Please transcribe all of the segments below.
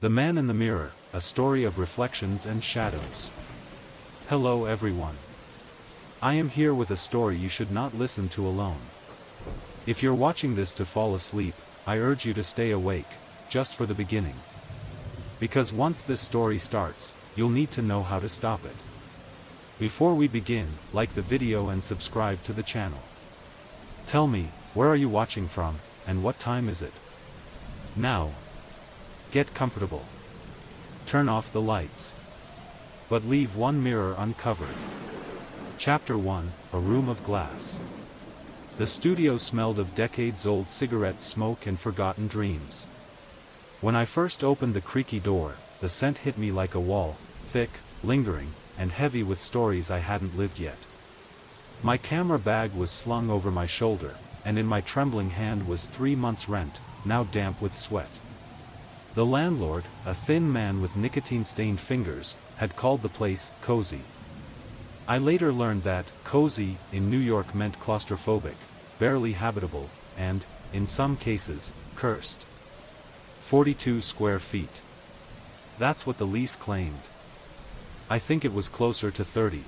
The Man in the Mirror, a story of reflections and shadows. Hello everyone. I am here with a story you should not listen to alone. If you're watching this to fall asleep, I urge you to stay awake, just for the beginning. Because once this story starts, you'll need to know how to stop it. Before we begin, like the video and subscribe to the channel. Tell me, where are you watching from, and what time is it? Now, get comfortable. Turn off the lights. But leave one mirror uncovered. Chapter 1, A Room of Glass. The studio smelled of decades-old cigarette smoke and forgotten dreams. When I first opened the creaky door, the scent hit me like a wall, thick, lingering, and heavy with stories I hadn't lived yet. My camera bag was slung over my shoulder, and in my trembling hand was 3 months' rent, now damp with sweat. The landlord, a thin man with nicotine-stained fingers, had called the place cozy. I later learned that cozy in New York meant claustrophobic, barely habitable, and, in some cases, cursed. 42 square feet. That's what the lease claimed. I think it was closer to 30.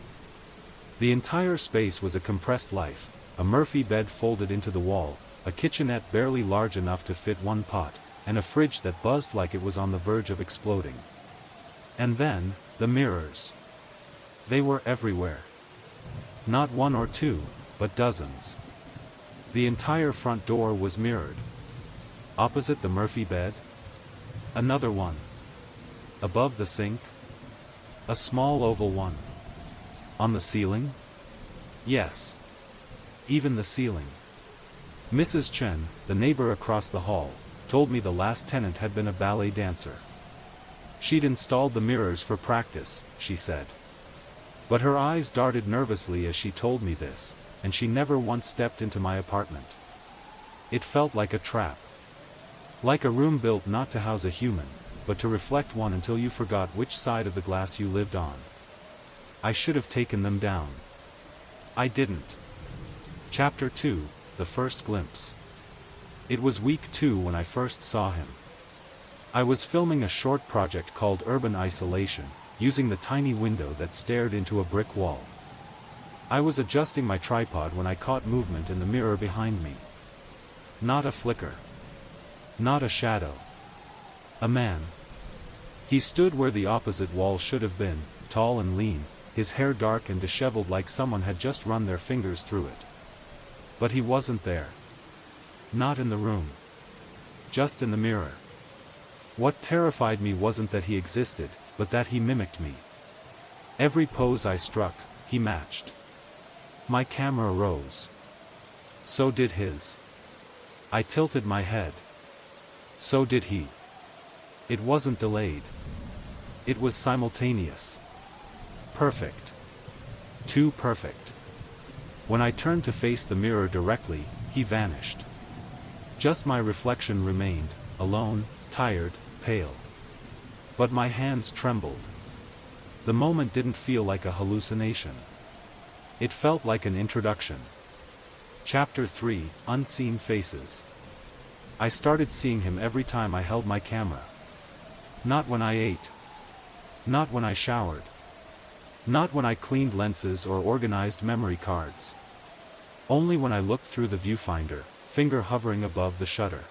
The entire space was a compressed life, a Murphy bed folded into the wall, a kitchenette barely large enough to fit one pot, and a fridge that buzzed like it was on the verge of exploding. And then, the mirrors. They were everywhere. Not one or two, but dozens. The entire front door was mirrored. Opposite the Murphy bed? Another one. Above the sink? A small oval one. On the ceiling? Yes. Even the ceiling. Mrs. Chen, the neighbor across the hall, told me the last tenant had been a ballet dancer. She'd installed the mirrors for practice, she said. But her eyes darted nervously as she told me this, and she never once stepped into my apartment. It felt like a trap. Like a room built not to house a human, but to reflect one until you forgot which side of the glass you lived on. I should have taken them down. I didn't. Chapter 2, The First Glimpse. It was week 2 when I first saw him. I was filming a short project called Urban Isolation, using the tiny window that stared into a brick wall. I was adjusting my tripod when I caught movement in the mirror behind me. Not a flicker. Not a shadow. A man. He stood where the opposite wall should have been, tall and lean, his hair dark and disheveled like someone had just run their fingers through it. But he wasn't there. Not in the room. Just in the mirror. What terrified me wasn't that he existed, but that he mimicked me. Every pose I struck, he matched. My camera rose. So did his. I tilted my head. So did he. It wasn't delayed. It was simultaneous. Perfect. Too perfect. When I turned to face the mirror directly, he vanished. Just my reflection remained, alone, tired, pale. But my hands trembled. The moment didn't feel like a hallucination. It felt like an introduction. Chapter 3, Unseen Faces. I started seeing him every time I held my camera. Not when I ate. Not when I showered. Not when I cleaned lenses or organized memory cards. Only when I looked through the viewfinder, finger hovering above the shutter.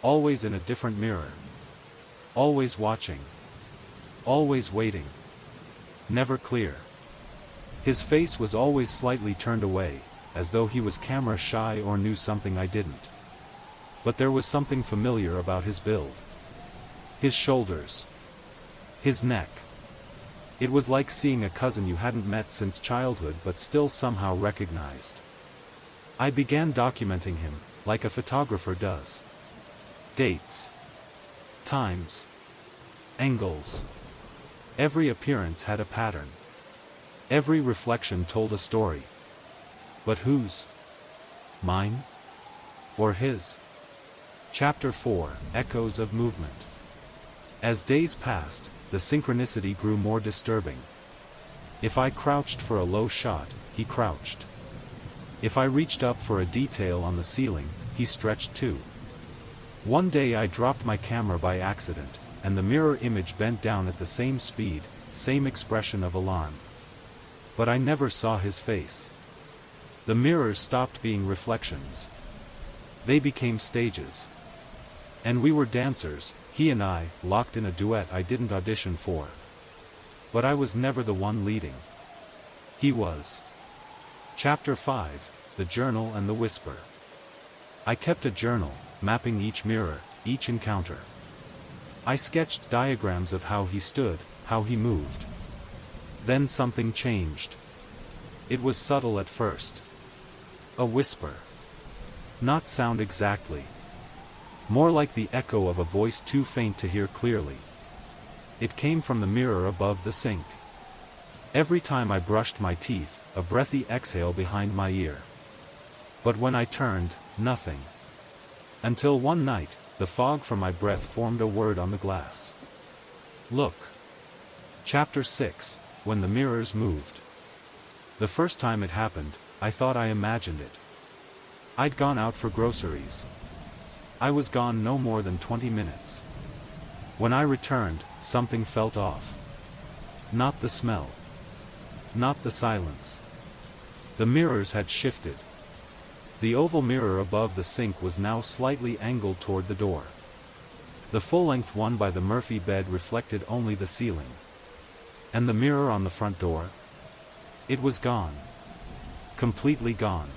Always in a different mirror. Always watching. Always waiting. Never clear. His face was always slightly turned away, as though he was camera shy or knew something I didn't. But there was something familiar about his build. His shoulders. His neck. It was like seeing a cousin you hadn't met since childhood but still somehow recognized. I began documenting him, like a photographer does. Dates. Times. Angles. Every appearance had a pattern. Every reflection told a story. But whose? Mine? Or his? Chapter 4, Echoes of Movement. As days passed, the synchronicity grew more disturbing. If I crouched for a low shot, he crouched. If I reached up for a detail on the ceiling, he stretched too. One day I dropped my camera by accident, and the mirror image bent down at the same speed, same expression of alarm. But I never saw his face. The mirrors stopped being reflections. They became stages. And we were dancers, he and I, locked in a duet I didn't audition for. But I was never the one leading. He was. Chapter 5, The Journal and the Whisper. I kept a journal, mapping each mirror, each encounter. I sketched diagrams of how he stood, how he moved. Then something changed. It was subtle at first. A whisper. Not sound exactly. More like the echo of a voice too faint to hear clearly. It came from the mirror above the sink. Every time I brushed my teeth, a breathy exhale behind my ear. But when I turned, nothing. Until one night, the fog from my breath formed a word on the glass. Look. Chapter 6, When the Mirrors Moved. The first time it happened, I thought I imagined it. I'd gone out for groceries. I was gone no more than 20 minutes. When I returned, something felt off. Not the smell. Not the silence. The mirrors had shifted. The oval mirror above the sink was now slightly angled toward the door. The full-length one by the Murphy bed reflected only the ceiling. And the mirror on the front door? It was gone. Completely gone.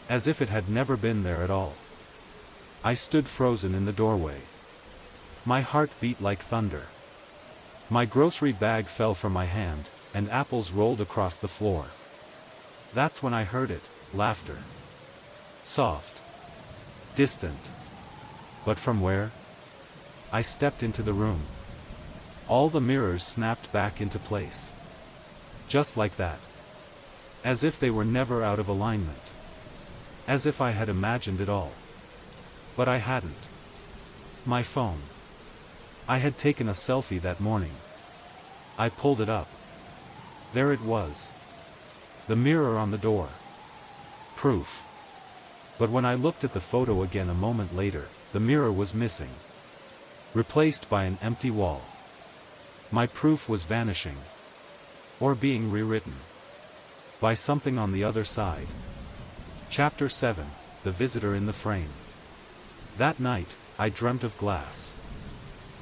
As if it had never been there at all. I stood frozen in the doorway. My heart beat like thunder. My grocery bag fell from my hand, and apples rolled across the floor. That's when I heard it, laughter. Soft. Distant. But from where? I stepped into the room. All the mirrors snapped back into place. Just like that. As if they were never out of alignment. As if I had imagined it all. But I hadn't. My phone. I had taken a selfie that morning. I pulled it up. There it was. The mirror on the door. Proof. But when I looked at the photo again a moment later, the mirror was missing. Replaced by an empty wall. My proof was vanishing. Or being rewritten. By something on the other side. Chapter 7, The Visitor in the Frame. That night, I dreamt of glass.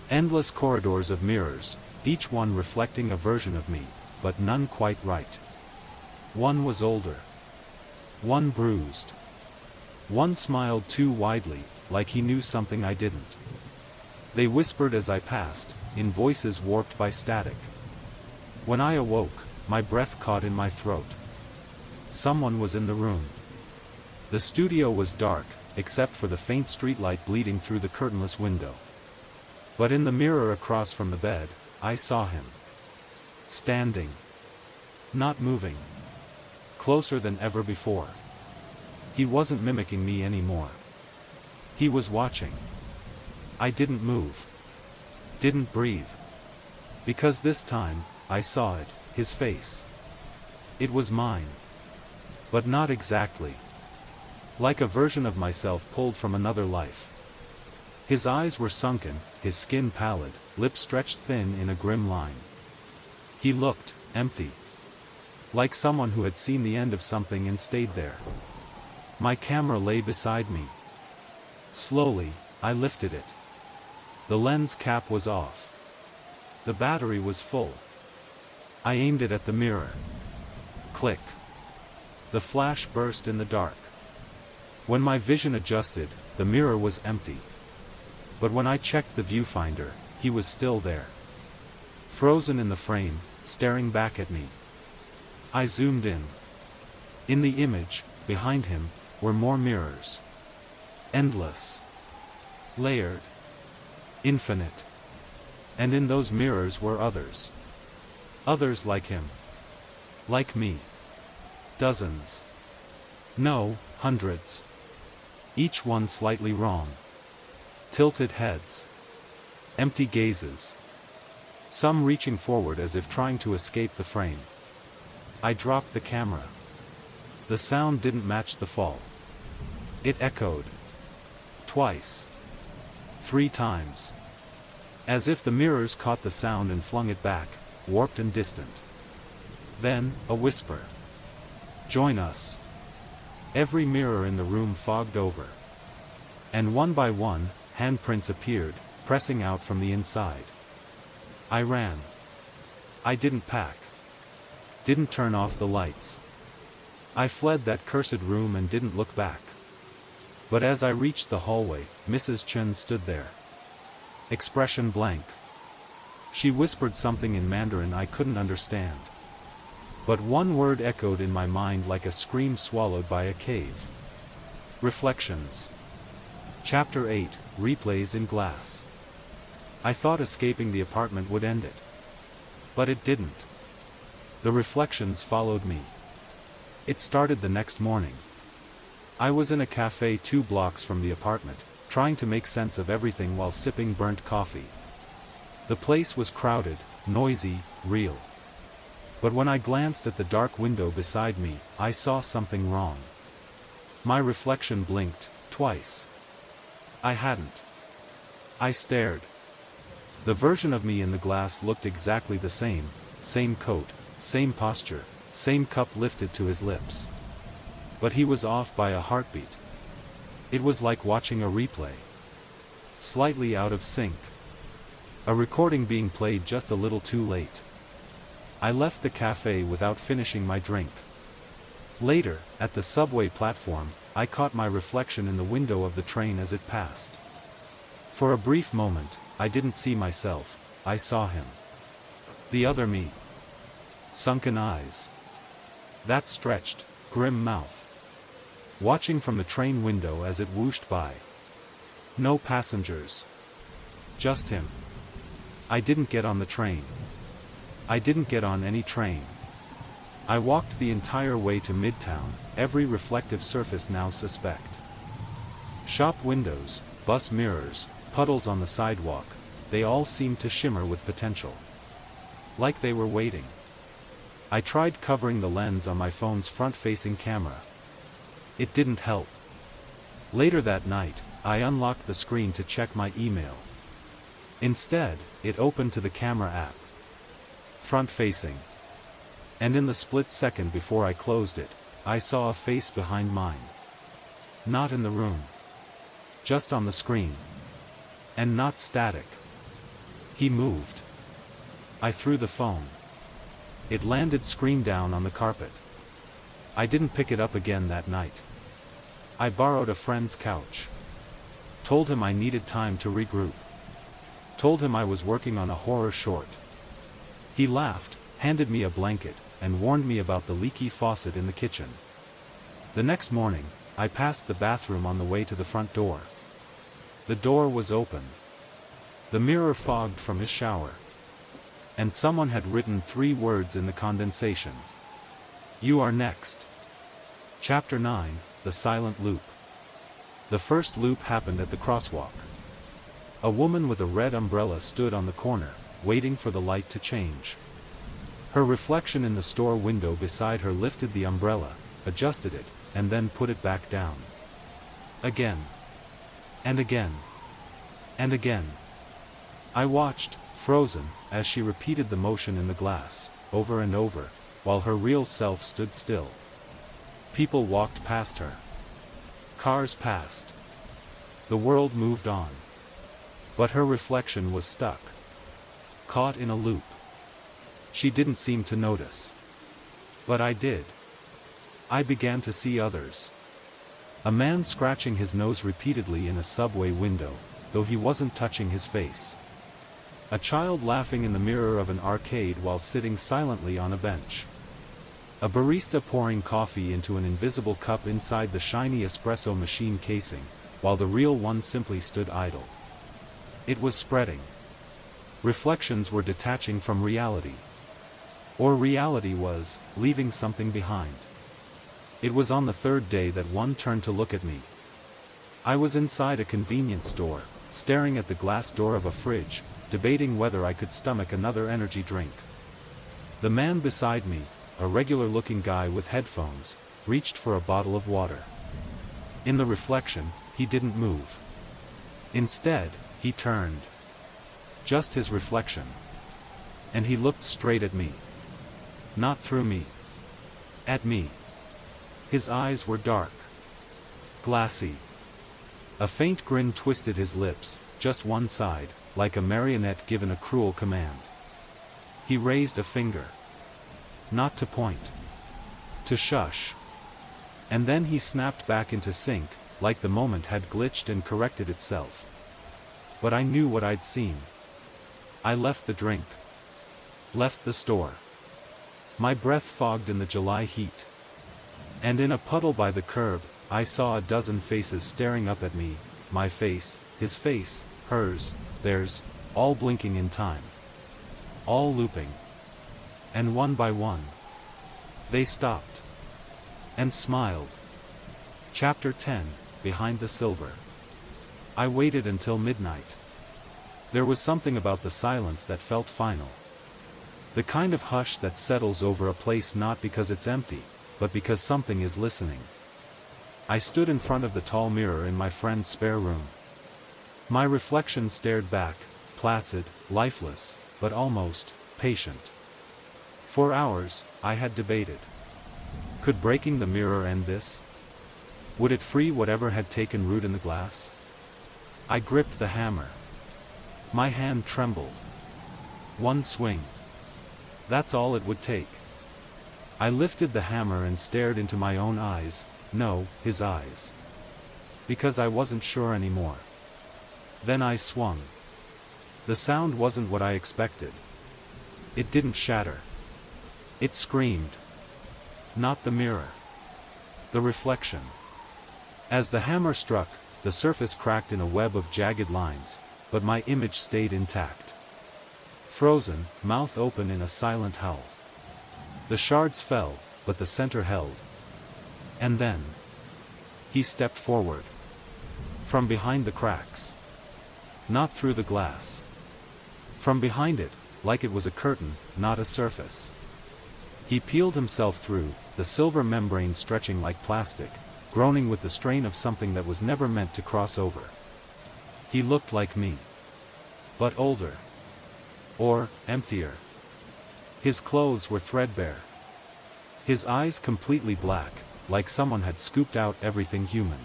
Endless corridors of mirrors, each one reflecting a version of me, but none quite right. One was older. One bruised. One smiled too widely, like he knew something I didn't. They whispered as I passed, in voices warped by static. When I awoke, my breath caught in my throat. Someone was in the room. The studio was dark, except for the faint streetlight bleeding through the curtainless window. But in the mirror across from the bed, I saw him. Standing. Not moving. Closer than ever before. He wasn't mimicking me anymore. He was watching. I didn't move. Didn't breathe. Because this time, I saw it, his face. It was mine. But not exactly. Like a version of myself pulled from another life. His eyes were sunken, his skin pallid, lips stretched thin in a grim line. He looked empty. Like someone who had seen the end of something and stayed there. My camera lay beside me. Slowly, I lifted it. The lens cap was off. The battery was full. I aimed it at the mirror. Click. The flash burst in the dark. When my vision adjusted, the mirror was empty. But when I checked the viewfinder, he was still there. Frozen in the frame, staring back at me. I zoomed in. In the image, behind him, were more mirrors. Endless. Layered. Infinite. And in those mirrors were others. Others like him. Like me. Dozens. No, hundreds. Each one slightly wrong. Tilted heads. Empty gazes. Some reaching forward as if trying to escape the frame. I dropped the camera. The sound didn't match the fall. It echoed. Twice. 3 times. As if the mirrors caught the sound and flung it back, warped and distant. Then, a whisper. "Join us." Every mirror in the room fogged over. And one by one, handprints appeared, pressing out from the inside. I ran. I didn't pack. Didn't turn off the lights. I fled that cursed room and didn't look back. But as I reached the hallway, Mrs. Chen stood there. Expression blank. She whispered something in Mandarin I couldn't understand. But one word echoed in my mind like a scream swallowed by a cave. Reflections. Chapter 8, Replays in Glass. I thought escaping the apartment would end it. But it didn't. The reflections followed me. It started the next morning. I was in a cafe 2 blocks from the apartment, trying to make sense of everything while sipping burnt coffee. The place was crowded, noisy, real. But when I glanced at the dark window beside me, I saw something wrong. My reflection blinked, twice. I hadn't. I stared. The version of me in the glass looked exactly the same coat, same posture, same cup lifted to his lips. But he was off by a heartbeat. It was like watching a replay. Slightly out of sync. A recording being played just a little too late. I left the cafe without finishing my drink. Later, at the subway platform, I caught my reflection in the window of the train as it passed. For a brief moment, I didn't see myself, I saw him. The other me. Sunken eyes. That stretched, grim mouth. Watching from the train window as it whooshed by. No passengers. Just him. I didn't get on the train. I didn't get on any train. I walked the entire way to Midtown, every reflective surface now suspect. Shop windows, bus mirrors, puddles on the sidewalk, they all seemed to shimmer with potential. Like they were waiting. I tried covering the lens on my phone's front-facing camera. It didn't help. Later that night, I unlocked the screen to check my email. Instead, it opened to the camera app. Front-facing. And in the split second before I closed it, I saw a face behind mine. Not in the room. Just on the screen. And not static. He moved. I threw the phone. It landed screen down on the carpet. I didn't pick it up again that night. I borrowed a friend's couch. Told him I needed time to regroup. Told him I was working on a horror short. He laughed, handed me a blanket, and warned me about the leaky faucet in the kitchen. The next morning, I passed the bathroom on the way to the front door. The door was open. The mirror fogged from his shower. And someone had written 3 words in the condensation. "You are next." Chapter 9, The Silent Loop. The first loop happened at the crosswalk. A woman with a red umbrella stood on the corner, waiting for the light to change. Her reflection in the store window beside her lifted the umbrella, adjusted it, and then put it back down. Again. And again. And again. I watched, frozen, as she repeated the motion in the glass, over and over, while her real self stood still. People walked past her. Cars passed. The world moved on. But her reflection was stuck. Caught in a loop. She didn't seem to notice. But I did. I began to see others. A man scratching his nose repeatedly in a subway window, though he wasn't touching his face. A child laughing in the mirror of an arcade while sitting silently on a bench. A barista pouring coffee into an invisible cup inside the shiny espresso machine casing, while the real one simply stood idle. It was spreading. Reflections were detaching from reality. Or reality was leaving something behind. It was on the 3rd day that one turned to look at me. I was inside a convenience store, staring at the glass door of a fridge, debating whether I could stomach another energy drink. The man beside me, a regular-looking guy with headphones, reached for a bottle of water. In the reflection, he didn't move. Instead, he turned. Just his reflection. And he looked straight at me. Not through me. At me. His eyes were dark. Glassy. A faint grin twisted his lips, just one side, like a marionette given a cruel command. He raised a finger. Not to point. To shush. And then he snapped back into sync, like the moment had glitched and corrected itself. But I knew what I'd seen. I left the drink. Left the store. My breath fogged in the July heat. And in a puddle by the curb, I saw a dozen faces staring up at me, my face, his face, hers, theirs, all blinking in time. All looping. And one by one, they stopped. And smiled. Chapter 10, Behind the Silver. I waited until midnight. There was something about the silence that felt final. The kind of hush that settles over a place not because it's empty, but because something is listening. I stood in front of the tall mirror in my friend's spare room. My reflection stared back, placid, lifeless, but almost patient. For hours, I had debated. Could breaking the mirror end this? Would it free whatever had taken root in the glass? I gripped the hammer. My hand trembled. One swing. That's all it would take. I lifted the hammer and stared into my own eyes, no, his eyes. Because I wasn't sure anymore. Then I swung. The sound wasn't what I expected. It didn't shatter. It screamed. Not the mirror. The reflection. As the hammer struck, the surface cracked in a web of jagged lines, but my image stayed intact. Frozen, mouth open in a silent howl. The shards fell, but the center held. And then, he stepped forward. From behind the cracks. Not through the glass. From behind it, like it was a curtain, not a surface. He peeled himself through, the silver membrane stretching like plastic, groaning with the strain of something that was never meant to cross over. He looked like me. But older. Or, emptier. His clothes were threadbare. His eyes completely black, like someone had scooped out everything human.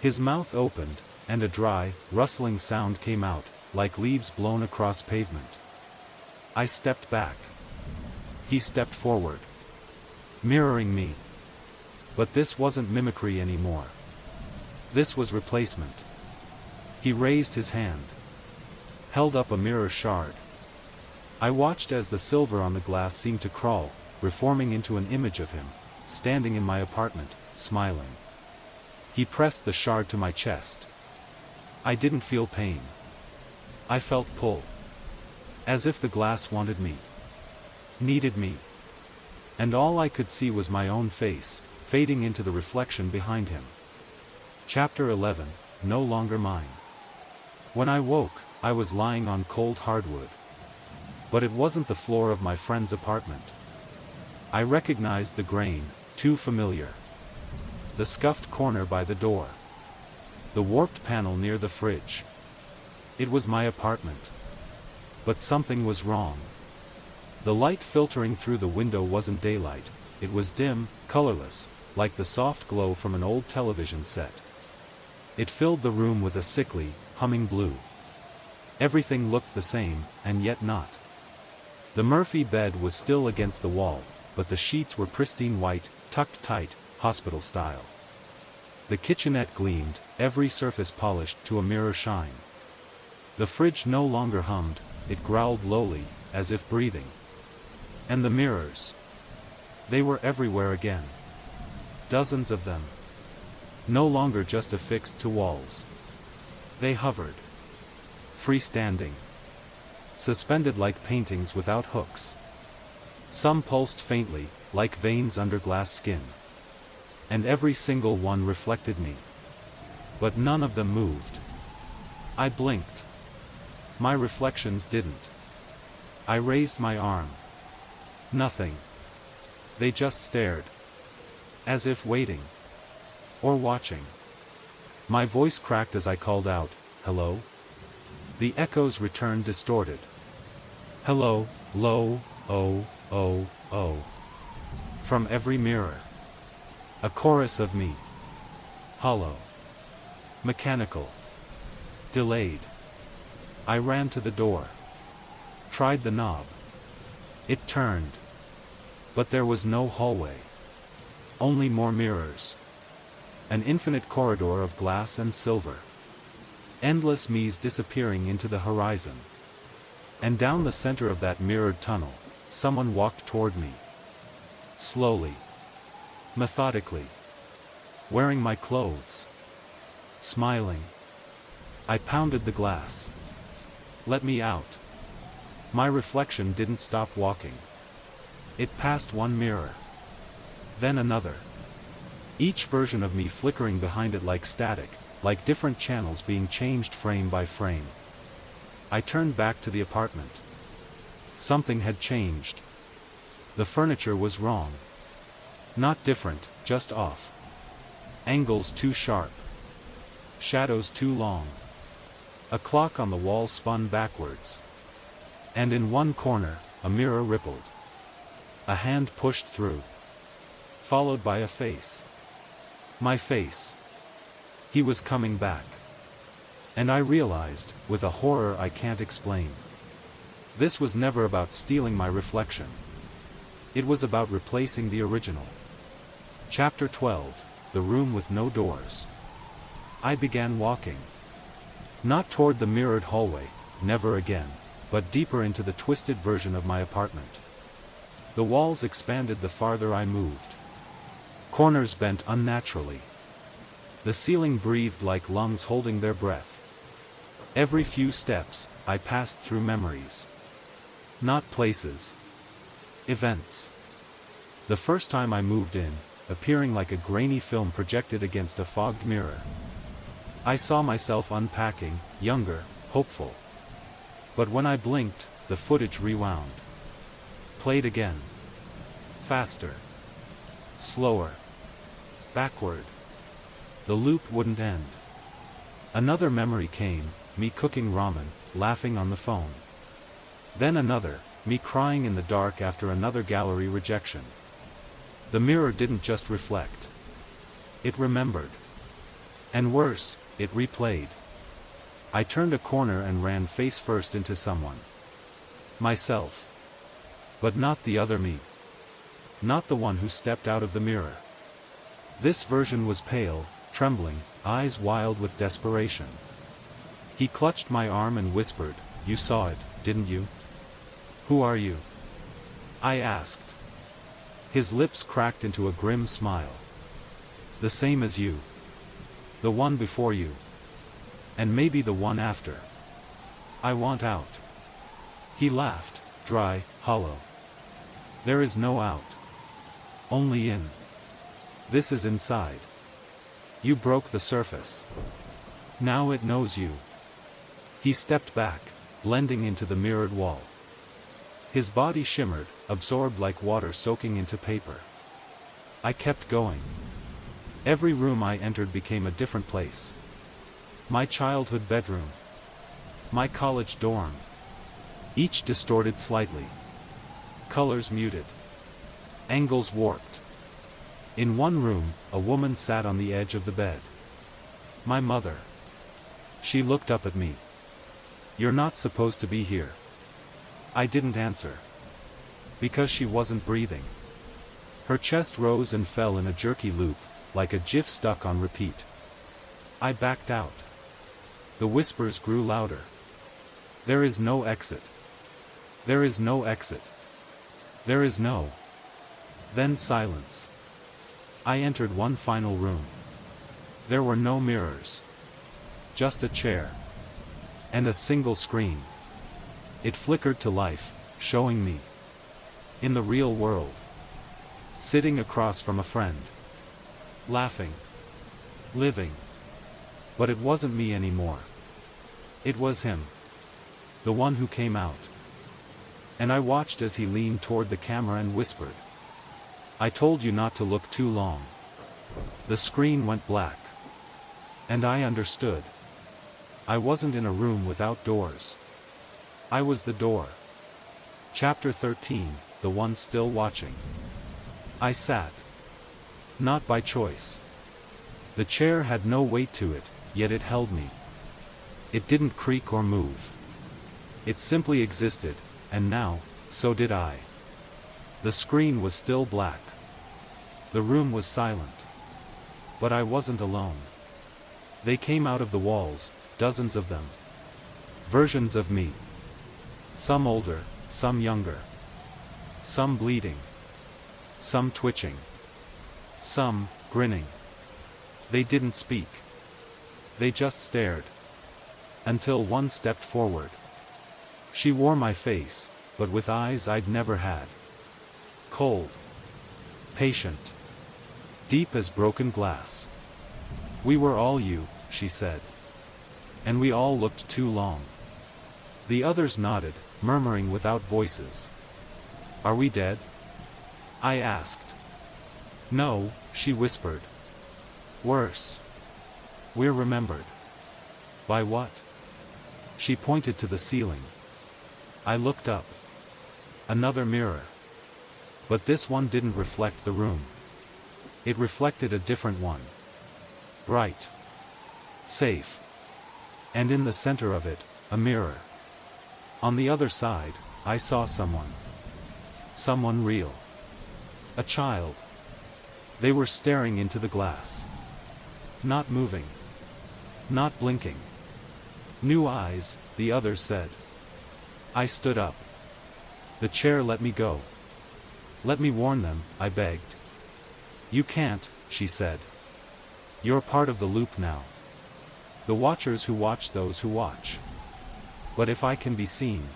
His mouth opened, and a dry, rustling sound came out, like leaves blown across pavement. I stepped back. He stepped forward. Mirroring me. But this wasn't mimicry anymore. This was replacement. He raised his hand. Held up a mirror shard. I watched as the silver on the glass seemed to crawl, reforming into an image of him, standing in my apartment, smiling. He pressed the shard to my chest. I didn't feel pain. I felt pull. As if the glass wanted me. Needed me. And all I could see was my own face, fading into the reflection behind him. Chapter 11, No Longer Mine. When I woke, I was lying on cold hardwood. But it wasn't the floor of my friend's apartment. I recognized the grain, too familiar. The scuffed corner by the door. The warped panel near the fridge. It was my apartment. But something was wrong. The light filtering through the window wasn't daylight, it was dim, colorless, like the soft glow from an old television set. It filled the room with a sickly, humming blue. Everything looked the same, and yet not. The Murphy bed was still against the wall, but the sheets were pristine white, tucked tight, hospital style. The kitchenette gleamed, every surface polished to a mirror shine. The fridge no longer hummed, it growled lowly, as if breathing. And the mirrors. They were everywhere again. Dozens of them. No longer just affixed to walls. They hovered. Freestanding. Suspended like paintings without hooks. Some pulsed faintly, like veins under glass skin. And every single one reflected me. But none of them moved. I blinked. My reflections didn't. I raised my arm. Nothing. They just stared. As if waiting. Or watching. My voice cracked as I called out, "Hello?" The echoes returned distorted. Hello, lo, oh, oh, oh. From every mirror. A chorus of me. Hollow. Mechanical. Delayed. I ran to the door. Tried the knob. It turned. But there was no hallway. Only more mirrors. An infinite corridor of glass and silver. Endless me's disappearing into the horizon. And down the center of that mirrored tunnel, someone walked toward me. Slowly. Methodically. Wearing my clothes. Smiling. I pounded the glass. Let me out. My reflection didn't stop walking. It passed one mirror. Then another. Each version of me flickering behind it like static, like different channels being changed frame by frame. I turned back to the apartment. Something had changed. The furniture was wrong. Not different, just off. Angles too sharp. Shadows too long. A clock on the wall spun backwards. And in one corner, a mirror rippled. A hand pushed through. Followed by a face. My face. He was coming back. And I realized, with a horror I can't explain. This was never about stealing my reflection. It was about replacing the original. Chapter 12, The Room with No Doors. I began walking. Not toward the mirrored hallway, never again, but deeper into the twisted version of my apartment. The walls expanded the farther I moved. Corners bent unnaturally. The ceiling breathed like lungs holding their breath. Every few steps, I passed through memories. Not places. Events. The first time I moved in, appearing like a grainy film projected against a fogged mirror. I saw myself unpacking, younger, hopeful. But when I blinked, the footage rewound. Played again. Faster. Slower. Backward. The loop wouldn't end. Another memory came, me cooking ramen, laughing on the phone. Then another, me crying in the dark after another gallery rejection. The mirror didn't just reflect. It remembered. And worse, it replayed. I turned a corner and ran face first into someone. Myself. But not the other me. Not the one who stepped out of the mirror. This version was pale, trembling, eyes wild with desperation. He clutched my arm and whispered, "You saw it, didn't you? Who are you?" I asked. His lips cracked into a grim smile. "The same as you. The one before you. And maybe the one after. I want out." He laughed, dry, hollow. "There is no out. Only in. This is inside. You broke the surface. Now it knows you." He stepped back, blending into the mirrored wall. His body shimmered, absorbed like water soaking into paper. I kept going. Every room I entered became a different place. My childhood bedroom. My college dorm. Each distorted slightly. Colors muted. Angles warped. In one room, a woman sat on the edge of the bed. My mother. She looked up at me. "You're not supposed to be here." I didn't answer. Because she wasn't breathing. Her chest rose and fell in a jerky loop, like a GIF stuck on repeat. I backed out. The whispers grew louder. "There is no exit. There is no exit. There is no." Then silence. I entered one final room. There were no mirrors. Just a chair. And a single screen. It flickered to life, showing me. In the real world. Sitting across from a friend. Laughing. Living. But it wasn't me anymore. It was him. The one who came out. And I watched as he leaned toward the camera and whispered, "I told you not to look too long." The screen went black. And I understood. I wasn't in a room without doors. I was the door. Chapter 13, The One Still Watching. I sat. Not by choice. The chair had no weight to it, yet it held me. It didn't creak or move. It simply existed, and now, so did I. The screen was still black. The room was silent. But I wasn't alone. They came out of the walls, dozens of them. Versions of me. Some older, some younger. Some bleeding. Some twitching. Some, grinning. They didn't speak. They just stared. Until one stepped forward. She wore my face, but with eyes I'd never had. Cold. Patient. Deep as broken glass. "We were all you," she said. And we all looked too long. The others nodded, murmuring without voices. "Are we dead?" I asked. "No," she whispered. "Worse. We're remembered." "By what?" She pointed to the ceiling. I looked up. Another mirror. But this one didn't reflect the room. It reflected a different one. Bright. Safe. And in the center of it, a mirror. On the other side, I saw someone. Someone real. A child. They were staring into the glass. Not moving. Not blinking. "New eyes," the other said. I stood up. The chair let me go. "Let me warn them," I begged. "You can't," she said. "You're part of the loop now. The watchers who watch those who watch. But if I can be seen,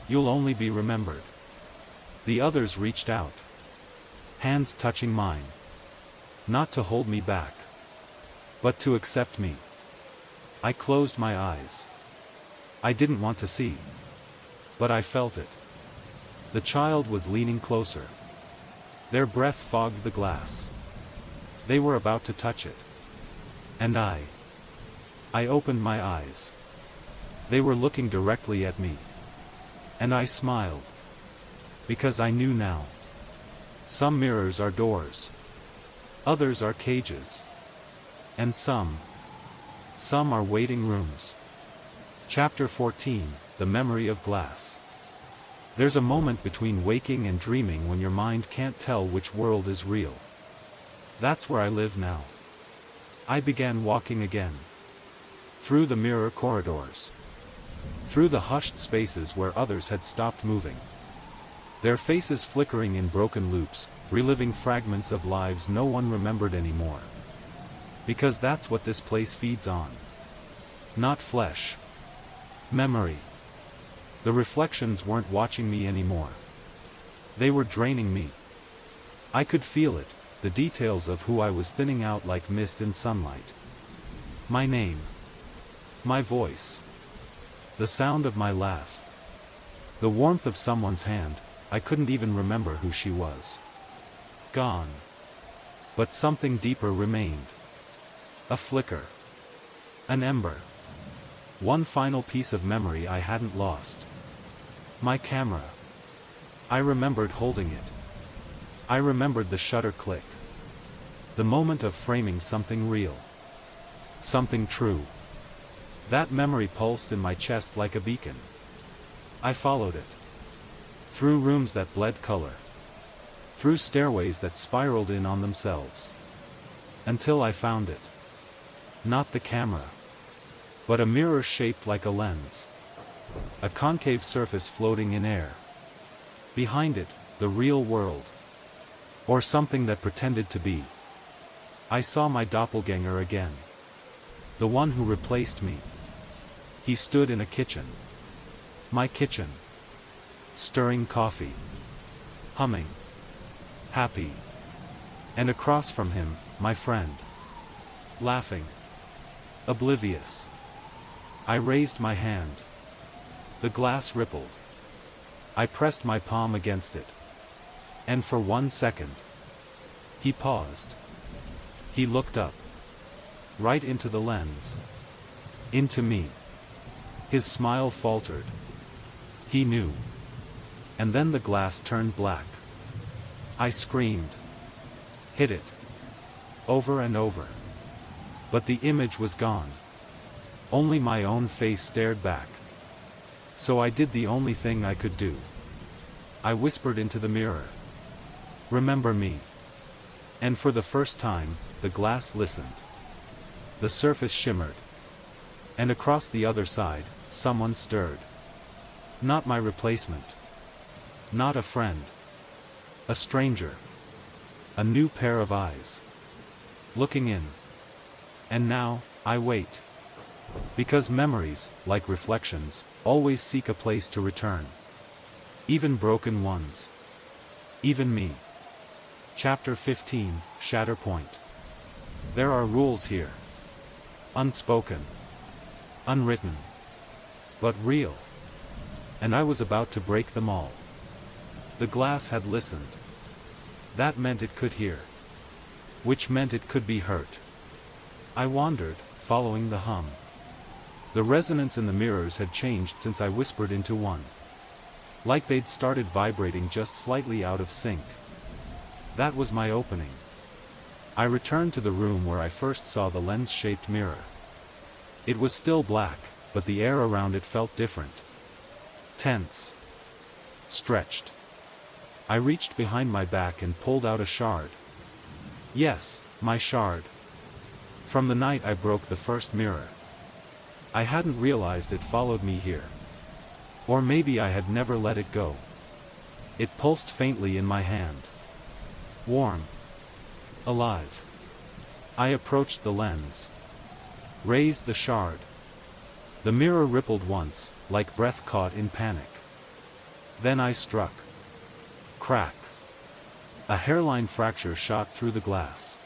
you'll only be remembered." The others reached out. Hands touching mine. Not to hold me back. But to accept me. I closed my eyes. I didn't want to see. But I felt it. The child was leaning closer. Their breath fogged the glass. They were about to touch it. And I opened my eyes. They were looking directly at me. And I smiled. Because I knew now. Some mirrors are doors. Others are cages. And some are waiting rooms. Chapter 14, The Memory of Glass. There's a moment between waking and dreaming when your mind can't tell which world is real. That's where I live now. I began walking again. Through the mirror corridors. Through the hushed spaces where others had stopped moving. Their faces flickering in broken loops, reliving fragments of lives no one remembered anymore. Because that's what this place feeds on. Not flesh. Memory. The reflections weren't watching me anymore. They were draining me. I could feel it, the details of who I was thinning out like mist in sunlight. My name. My voice. The sound of my laugh. The warmth of someone's hand. I couldn't even remember who she was. Gone. But something deeper remained. A flicker. An ember. One final piece of memory I hadn't lost. My camera. I remembered holding it. I remembered the shutter click. The moment of framing something real. Something true. That memory pulsed in my chest like a beacon. I followed it. Through rooms that bled color. Through stairways that spiraled in on themselves. Until I found it. Not the camera. But a mirror shaped like a lens. A concave surface floating in air. Behind it, the real world. Or something that pretended to be. I saw my doppelganger again. The one who replaced me. He stood in a kitchen. My kitchen. Stirring coffee. Humming. Happy. And across from him, my friend. Laughing. Oblivious. I raised my hand. The glass rippled. I pressed my palm against it. And for 1 second. He paused. He looked up. Right into the lens. Into me. His smile faltered. He knew. And then the glass turned black. I screamed. Hit it. Over and over. But the image was gone. Only my own face stared back. So I did the only thing I could do. I whispered into the mirror. Remember me. And for the first time, the glass listened. The surface shimmered. And across the other side, someone stirred. Not my replacement. Not a friend. A stranger. A new pair of eyes. Looking in. And now, I wait. Because memories, like reflections, always seek a place to return. Even broken ones. Even me. Chapter 15, Shatterpoint. There are rules here. Unspoken. Unwritten. But real. And I was about to break them all. The glass had listened. That meant it could hear. Which meant it could be hurt. I wandered, following the hum. The resonance in the mirrors had changed since I whispered into one. Like they'd started vibrating just slightly out of sync. That was my opening. I returned to the room where I first saw the lens-shaped mirror. It was still black, but the air around it felt different. Tense. Stretched. I reached behind my back and pulled out a shard. Yes, my shard. From the night I broke the first mirror. I hadn't realized it followed me here. Or maybe I had never let it go. It pulsed faintly in my hand. Warm. Alive. I approached the lens. Raised the shard. The mirror rippled once, like breath caught in panic. Then I struck. Crack. A hairline fracture shot through the glass.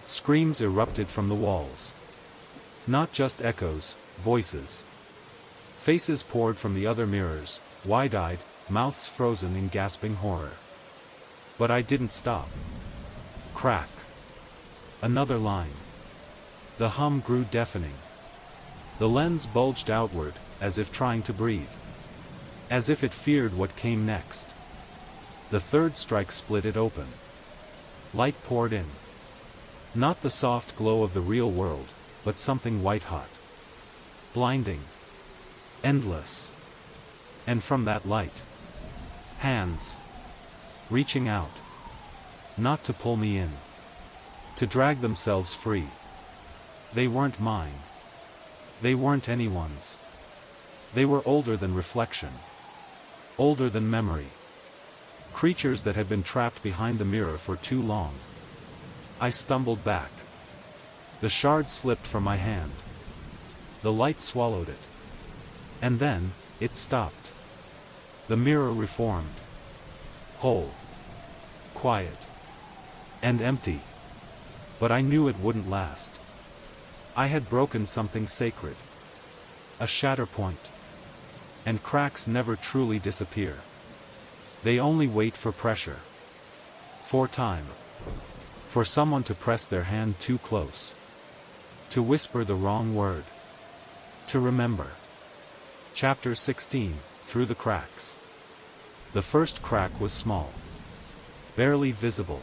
Screams erupted from the walls. Not just echoes, voices. Faces poured from the other mirrors, wide-eyed, mouths frozen in gasping horror. But I didn't stop. Crack. Another line. The hum grew deafening. The lens bulged outward, as if trying to breathe. As if it feared what came next. The third strike split it open. Light poured in. Not the soft glow of the real world, but something white-hot. Blinding. Endless. And from that light. Hands. Reaching out. Not to pull me in. To drag themselves free. They weren't mine. They weren't anyone's. They were older than reflection. Older than memory. Creatures that had been trapped behind the mirror for too long. I stumbled back. The shard slipped from my hand. The light swallowed it. And then, it stopped. The mirror reformed. Whole. Quiet. And empty. But I knew it wouldn't last. I had broken something sacred. A shatterpoint. And cracks never truly disappear. They only wait for pressure. For time. For someone to press their hand too close. To whisper the wrong word. To remember. Chapter 16, Through the Cracks. The first crack was small. Barely visible.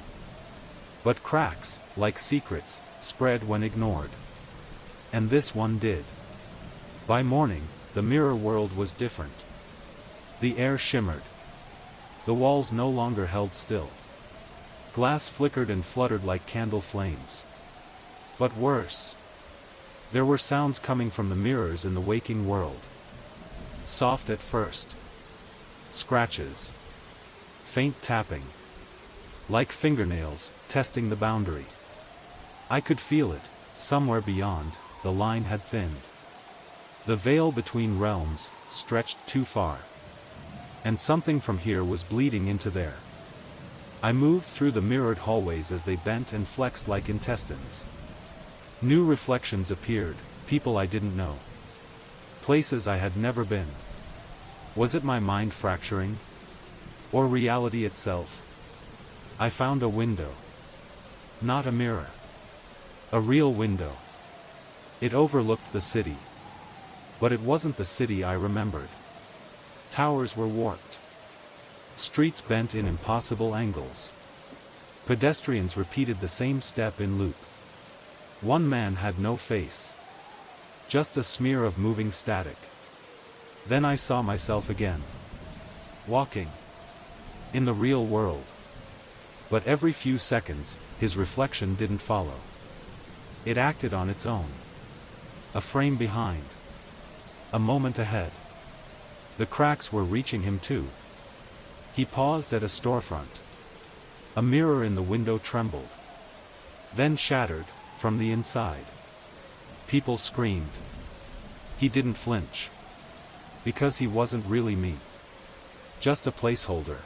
But cracks, like secrets, spread when ignored. And this one did. By morning, the mirror world was different. The air shimmered. The walls no longer held still. Glass flickered and fluttered like candle flames. But worse. There were sounds coming from the mirrors in the waking world. Soft at first. Scratches. Faint tapping. Like fingernails, testing the boundary. I could feel it, somewhere beyond, the line had thinned. The veil between realms stretched too far. And something from here was bleeding into there. I moved through the mirrored hallways as they bent and flexed like intestines. New reflections appeared, people I didn't know. Places I had never been. Was it my mind fracturing? Or reality itself? I found a window. Not a mirror. A real window. It overlooked the city. But it wasn't the city I remembered. Towers were warped. Streets bent in impossible angles. Pedestrians repeated the same step in loop. One man had no face. Just a smear of moving static. Then I saw myself again. Walking. In the real world. But every few seconds, his reflection didn't follow. It acted on its own. A frame behind. A moment ahead. The cracks were reaching him too. He paused at a storefront. A mirror in the window trembled. Then shattered, from the inside. People screamed. He didn't flinch. Because he wasn't really me. Just a placeholder.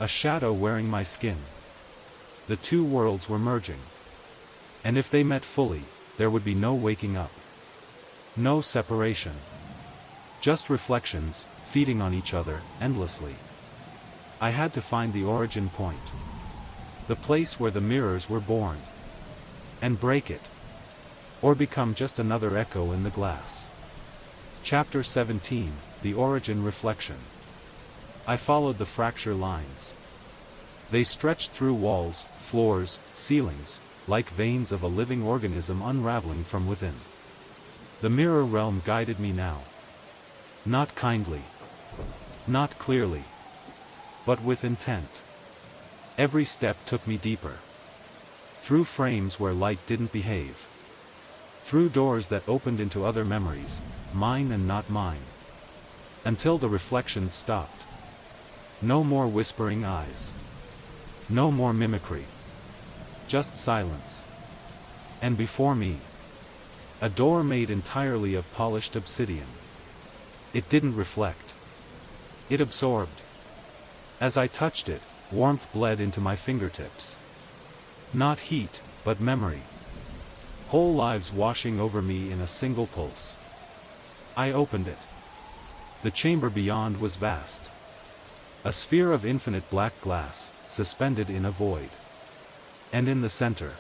A shadow wearing my skin. The two worlds were merging. And if they met fully, there would be no waking up. No separation. Just reflections, feeding on each other, endlessly. I had to find the origin point. The place where the mirrors were born. And break it. Or become just another echo in the glass. Chapter 17, The Origin Reflection. I followed the fracture lines. They stretched through walls, floors, ceilings, like veins of a living organism unraveling from within. The mirror realm guided me now. Not kindly. Not clearly. But with intent. Every step took me deeper. Through frames where light didn't behave. Through doors that opened into other memories, mine and not mine. Until the reflections stopped. No more whispering eyes. No more mimicry. Just silence. And before me, a door made entirely of polished obsidian. It didn't reflect. It absorbed. As I touched it, warmth bled into my fingertips. Not heat, but memory. Whole lives washing over me in a single pulse. I opened it. The chamber beyond was vast. A sphere of infinite black glass, suspended in a void. And in the center,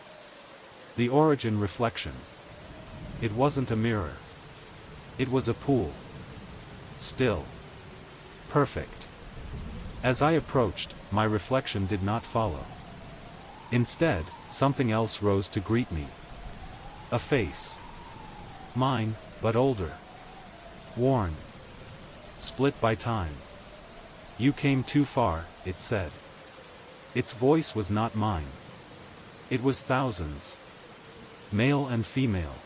the origin reflection. It wasn't a mirror. It was a pool. Still. Perfect. As I approached, my reflection did not follow. Instead, something else rose to greet me. A face. Mine, but older. Worn. Split by time. You came too far, it said. Its voice was not mine. It was thousands. Male and female.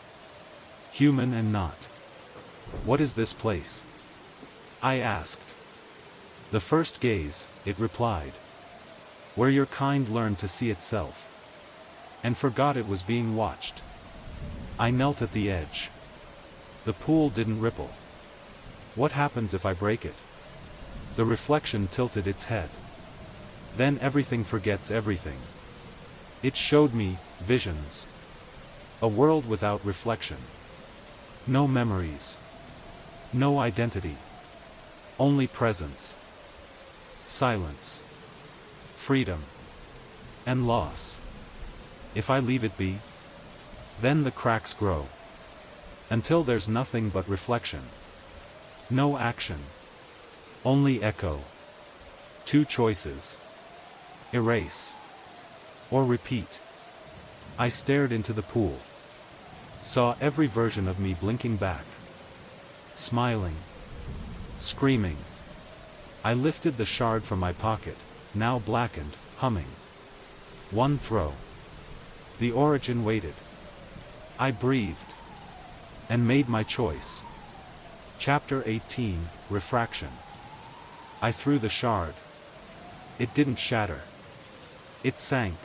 Human and not. What is this place? I asked. The first gaze, it replied. Where your kind learned to see itself. And forgot it was being watched. I knelt at the edge. The pool didn't ripple. What happens if I break it? The reflection tilted its head. Then everything forgets everything. It showed me visions. A world without reflection. No memories. No identity. Only presence. Silence. Freedom. And loss. If I leave it be, then the cracks grow. Until there's nothing but reflection. No action. Only echo. Two choices. Erase. Or repeat. I stared into the pool. Saw every version of me blinking back. Smiling. Screaming. I lifted the shard from my pocket, now blackened, humming. One throw. The origin waited. I breathed. And made my choice. Chapter 18, Refraction. I threw the shard. It didn't shatter. It sank.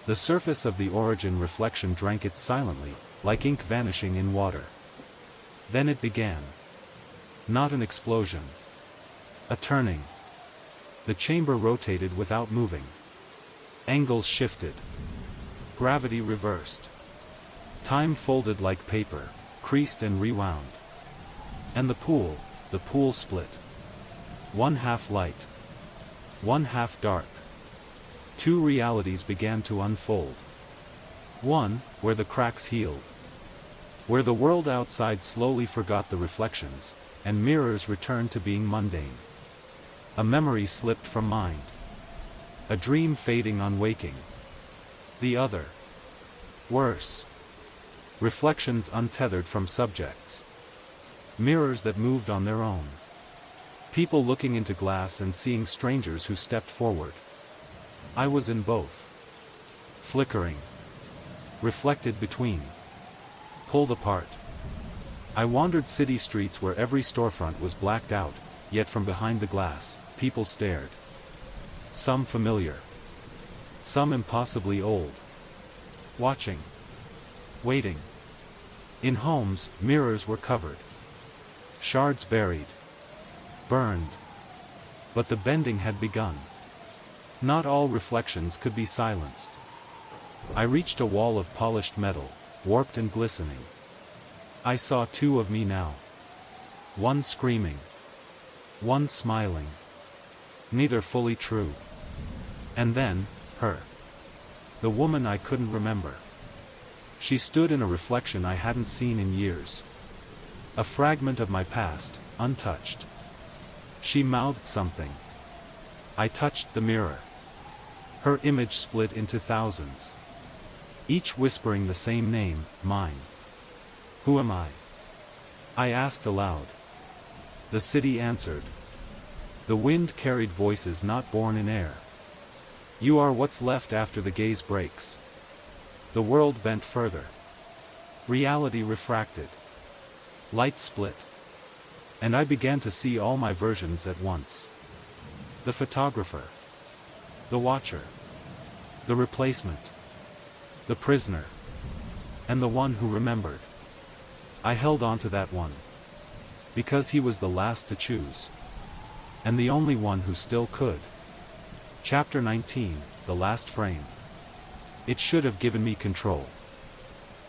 The surface of the origin reflection drank it silently, like ink vanishing in water. Then it began. Not an explosion. A turning. The chamber rotated without moving. Angles shifted. Gravity reversed. Time folded like paper, creased and rewound. And the pool split. One half light. One half dark. Two realities began to unfold. One, where the cracks healed. where the world outside slowly forgot the reflections, and mirrors returned to being mundane. A memory slipped from mind. A dream fading on waking. The other. Worse. Reflections untethered from subjects. Mirrors that moved on their own. People looking into glass and seeing strangers who stepped forward. I was in both. Flickering. Reflected between. Pulled apart. I wandered city streets where every storefront was blacked out, yet from behind the glass, people stared. Some familiar. Some impossibly old. Watching. Waiting. In homes, mirrors were covered. Shards buried. Burned. But the bending had begun. Not all reflections could be silenced. I reached a wall of polished metal, warped and glistening. I saw two of me now. One screaming. One smiling. Neither fully true. And then, her. The woman I couldn't remember. She stood in a reflection I hadn't seen in years. A fragment of my past, untouched. She mouthed something. I touched the mirror. Her image split into thousands. Each whispering the same name, mine. Who am I? I asked aloud. The city answered. The wind carried voices not born in air. You are what's left after the gaze breaks. The world bent further. Reality refracted. Light split. And I began to see all my versions at once. The photographer. The watcher. The replacement. The prisoner. And the one who remembered. I held on to that one. Because he was the last to choose. And the only one who still could. Chapter 19, The Last Frame. It should have given me control.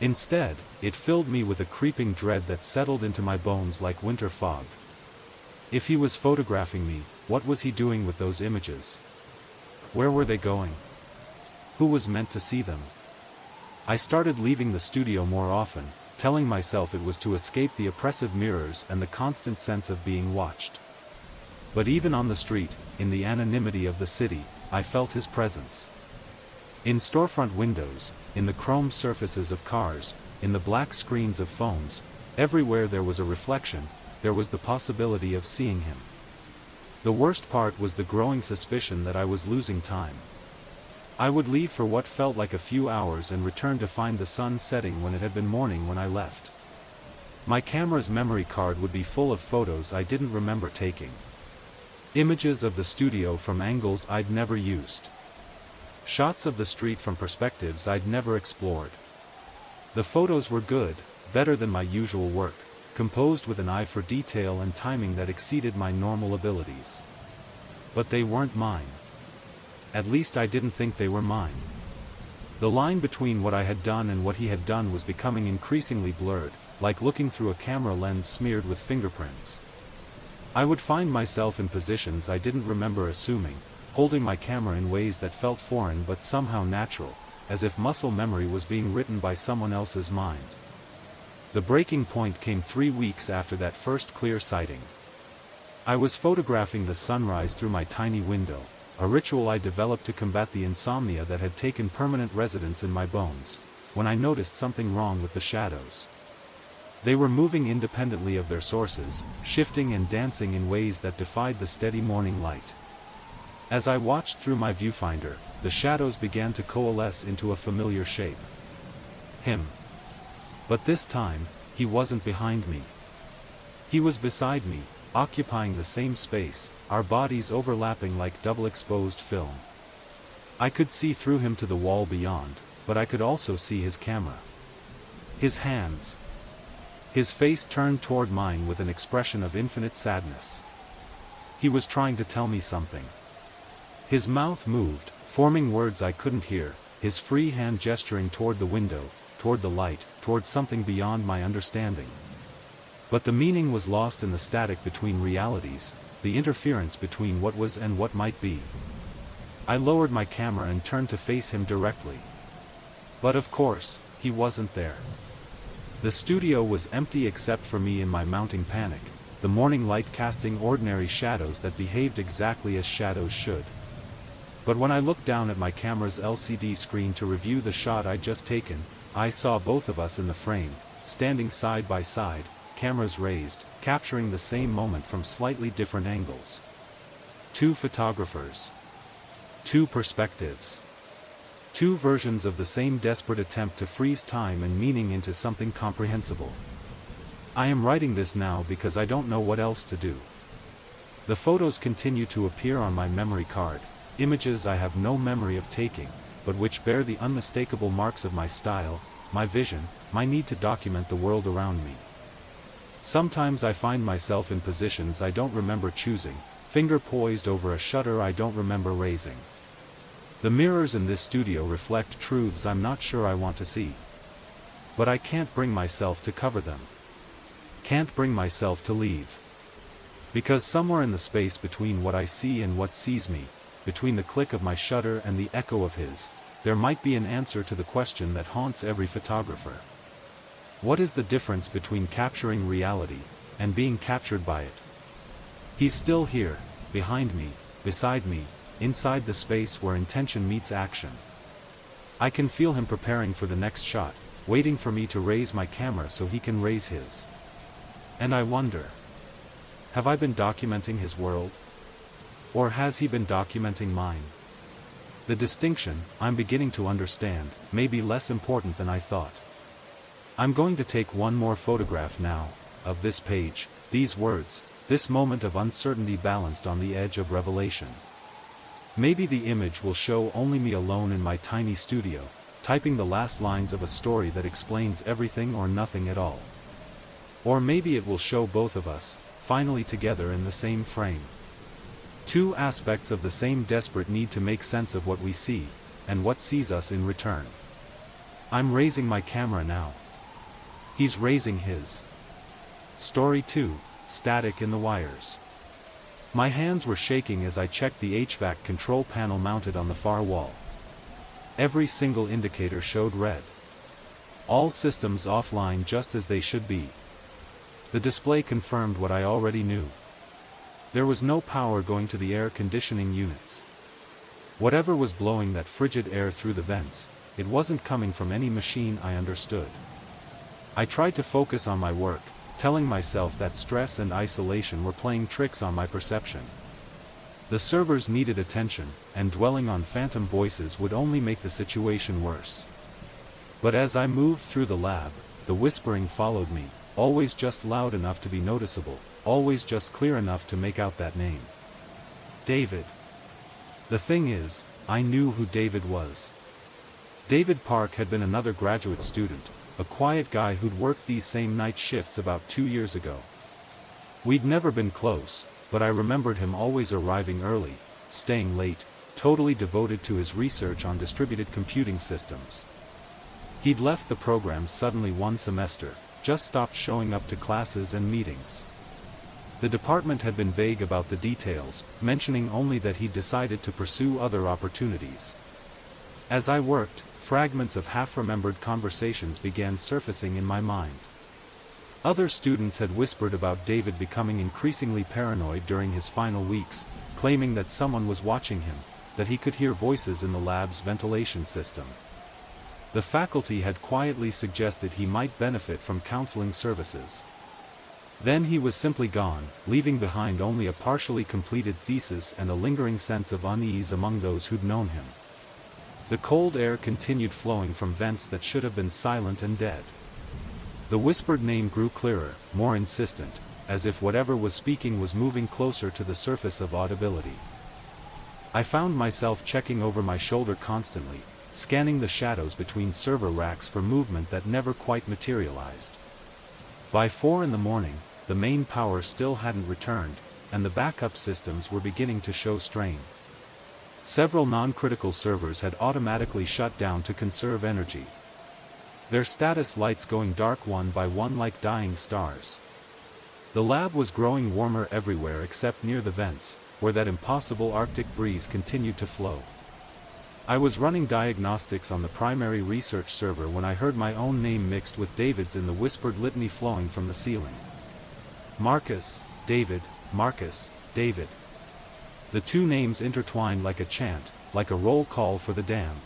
Instead, it filled me with a creeping dread that settled into my bones like winter fog. If he was photographing me, what was he doing with those images? Where were they going? Who was meant to see them? I started leaving the studio more often, telling myself it was to escape the oppressive mirrors and the constant sense of being watched. But even on the street, in the anonymity of the city, I felt his presence. In storefront windows, in the chrome surfaces of cars, in the black screens of phones, everywhere there was a reflection, there was the possibility of seeing him. The worst part was the growing suspicion that I was losing time. I would leave for what felt like a few hours and return to find the sun setting when it had been morning when I left. My camera's memory card would be full of photos I didn't remember taking. Images of the studio from angles I'd never used. Shots of the street from perspectives I'd never explored. The photos were good, better than my usual work, composed with an eye for detail and timing that exceeded my normal abilities. But they weren't mine. At least I didn't think they were mine. The line between what I had done and what he had done was becoming increasingly blurred, like looking through a camera lens smeared with fingerprints. I would find myself in positions I didn't remember assuming, holding my camera in ways that felt foreign but somehow natural, as if muscle memory was being written by someone else's mind. The breaking point came 3 weeks after that first clear sighting. I was photographing the sunrise through my tiny window, a ritual I developed to combat the insomnia that had taken permanent residence in my bones, when I noticed something wrong with the shadows. They were moving independently of their sources, shifting and dancing in ways that defied the steady morning light. As I watched through my viewfinder, the shadows began to coalesce into a familiar shape. Him. But this time, he wasn't behind me. He was beside me, occupying the same space, our bodies overlapping like double-exposed film. I could see through him to the wall beyond, but I could also see his camera. His hands. His face turned toward mine with an expression of infinite sadness. He was trying to tell me something. His mouth moved, forming words I couldn't hear, his free hand gesturing toward the window, toward the light, toward something beyond my understanding. But the meaning was lost in the static between realities, the interference between what was and what might be. I lowered my camera and turned to face him directly. But of course, he wasn't there. The studio was empty except for me in my mounting panic, the morning light casting ordinary shadows that behaved exactly as shadows should. But when I looked down at my camera's LCD screen to review the shot I'd just taken, I saw both of us in the frame, standing side by side, cameras raised, capturing the same moment from slightly different angles. Two photographers. Two perspectives. Two versions of the same desperate attempt to freeze time and meaning into something comprehensible. I am writing this now because I don't know what else to do. The photos continue to appear on my memory card, images I have no memory of taking, but which bear the unmistakable marks of my style, my vision, my need to document the world around me. Sometimes I find myself in positions I don't remember choosing, finger poised over a shutter I don't remember raising. The mirrors in this studio reflect truths I'm not sure I want to see. But I can't bring myself to cover them. Can't bring myself to leave. Because somewhere in the space between what I see and what sees me, between the click of my shutter and the echo of his, there might be an answer to the question that haunts every photographer. What is the difference between capturing reality and being captured by it? He's still here, behind me, beside me, inside the space where intention meets action. I can feel him preparing for the next shot, waiting for me to raise my camera so he can raise his. And I wonder, have I been documenting his world? Or has he been documenting mine? The distinction, I'm beginning to understand, may be less important than I thought. I'm going to take one more photograph now, of this page, these words, this moment of uncertainty balanced on the edge of revelation. Maybe the image will show only me alone in my tiny studio, typing the last lines of a story that explains everything or nothing at all. Or maybe it will show both of us, finally together in the same frame. Two aspects of the same desperate need to make sense of what we see, and what sees us in return. I'm raising my camera now. He's raising his. Story 2, Static in the Wires. My hands were shaking as I checked the HVAC control panel mounted on the far wall. Every single indicator showed red. All systems offline just as they should be. The display confirmed what I already knew. There was no power going to the air conditioning units. Whatever was blowing that frigid air through the vents, it wasn't coming from any machine I understood. I tried to focus on my work, telling myself that stress and isolation were playing tricks on my perception. The servers needed attention, and dwelling on phantom voices would only make the situation worse. But as I moved through the lab, the whispering followed me, always just loud enough to be noticeable, always just clear enough to make out that name. David. The thing is, I knew who David was. David Park had been another graduate student, a quiet guy who'd worked these same night shifts about 2 years ago. We'd never been close, but I remembered him always arriving early, staying late, totally devoted to his research on distributed computing systems. He'd left the program suddenly one semester, just stopped showing up to classes and meetings. The department had been vague about the details, mentioning only that he'd decided to pursue other opportunities. As I worked, fragments of half-remembered conversations began surfacing in my mind. Other students had whispered about David becoming increasingly paranoid during his final weeks, claiming that someone was watching him, that he could hear voices in the lab's ventilation system. The faculty had quietly suggested he might benefit from counseling services. Then he was simply gone, leaving behind only a partially completed thesis and a lingering sense of unease among those who'd known him. The cold air continued flowing from vents that should have been silent and dead. The whispered name grew clearer, more insistent, as if whatever was speaking was moving closer to the surface of audibility. I found myself checking over my shoulder constantly, scanning the shadows between server racks for movement that never quite materialized. By 4 in the morning, the main power still hadn't returned, and the backup systems were beginning to show strain. Several non-critical servers had automatically shut down to conserve energy. Their status lights going dark one by one like dying stars. The lab was growing warmer everywhere except near the vents, where that impossible Arctic breeze continued to flow. I was running diagnostics on the primary research server when I heard my own name mixed with David's in the whispered litany flowing from the ceiling. Marcus, David, Marcus, David. The two names intertwined like a chant, like a roll call for the damned.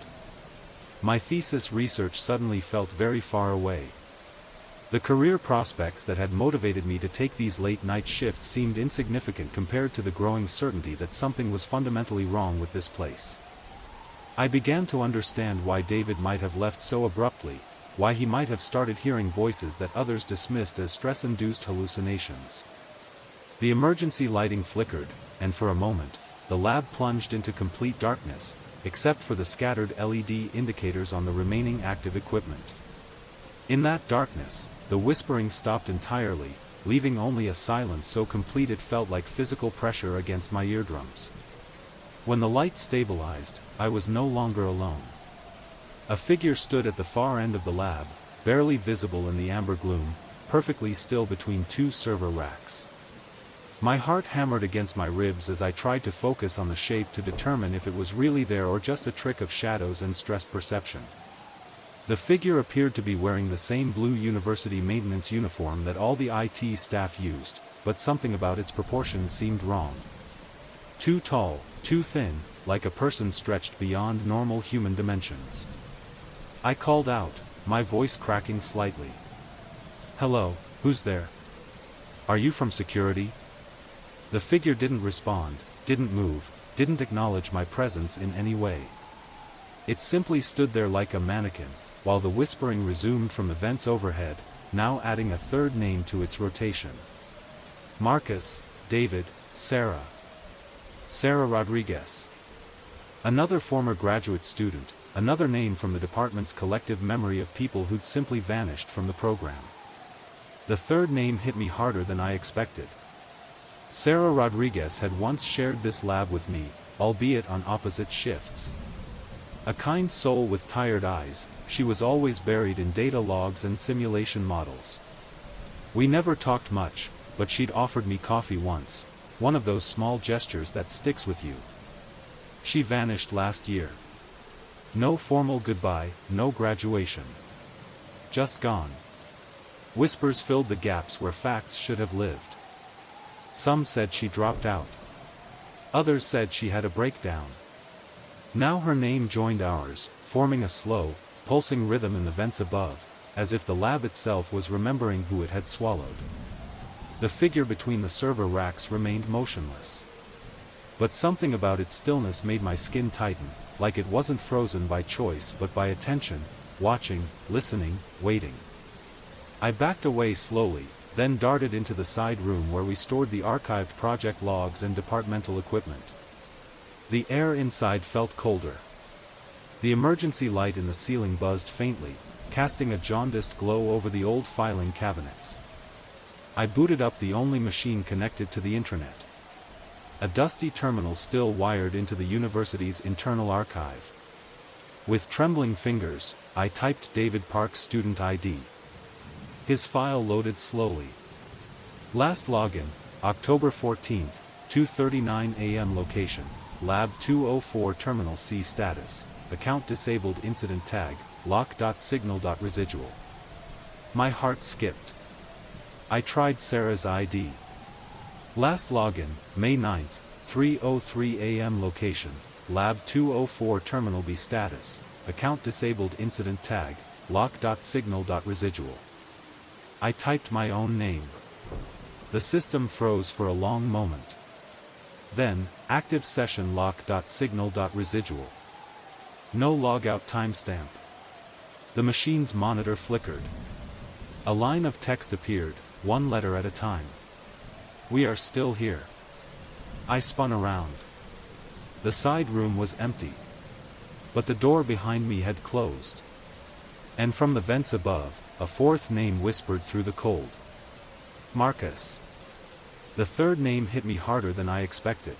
My thesis research suddenly felt very far away. The career prospects that had motivated me to take these late-night shifts seemed insignificant compared to the growing certainty that something was fundamentally wrong with this place. I began to understand why David might have left so abruptly, why he might have started hearing voices that others dismissed as stress-induced hallucinations. The emergency lighting flickered, and for a moment, the lab plunged into complete darkness, except for the scattered LED indicators on the remaining active equipment. In that darkness, the whispering stopped entirely, leaving only a silence so complete it felt like physical pressure against my eardrums. When the light stabilized, I was no longer alone. A figure stood at the far end of the lab, barely visible in the amber gloom, perfectly still between two server racks. My heart hammered against my ribs as I tried to focus on the shape to determine if it was really there or just a trick of shadows and stressed perception. The figure appeared to be wearing the same blue university maintenance uniform that all the IT staff used, but something about its proportions seemed wrong. Too tall, too thin, like a person stretched beyond normal human dimensions. I called out, my voice cracking slightly. "Hello, who's there? Are you from security?" The figure didn't respond, didn't move, didn't acknowledge my presence in any way. It simply stood there like a mannequin, while the whispering resumed from the vents overhead, now adding a third name to its rotation. Marcus, David, Sarah. Sarah Rodriguez. Another former graduate student, another name from the department's collective memory of people who'd simply vanished from the program. The third name hit me harder than I expected. Sarah Rodriguez had once shared this lab with me, albeit on opposite shifts. A kind soul with tired eyes, she was always buried in data logs and simulation models. We never talked much, but she'd offered me coffee once, one of those small gestures that sticks with you. She vanished last year. No formal goodbye, no graduation. Just gone. Whispers filled the gaps where facts should have lived. Some said she dropped out. Others said she had a breakdown. Now her name joined ours, forming a slow, pulsing rhythm in the vents above, as if the lab itself was remembering who it had swallowed. The figure between the server racks remained motionless. But something about its stillness made my skin tighten, like it wasn't frozen by choice but by attention, watching, listening, waiting. I backed away slowly, then darted into the side room where we stored the archived project logs and departmental equipment. The air inside felt colder. The emergency light in the ceiling buzzed faintly, casting a jaundiced glow over the old filing cabinets. I booted up the only machine connected to the intranet. A dusty terminal still wired into the university's internal archive. With trembling fingers, I typed David Park's student ID. His file loaded slowly. Last login, October 14th, 2:39 a.m. Location, Lab 204 Terminal C status, account disabled incident tag, lock.signal.residual. My heart skipped. I tried Sarah's ID. Last login, May 9th, 3:03 a.m. Location, Lab 204 Terminal B status, account disabled incident tag, lock.signal.residual. I typed my own name. The system froze for a long moment. Then, active session lock.signal.residual. No logout timestamp. The machine's monitor flickered. A line of text appeared, one letter at a time. "We are still here." I spun around. The side room was empty. But the door behind me had closed. And from the vents above, a fourth name whispered through the cold. Marcus. The third name hit me harder than I expected.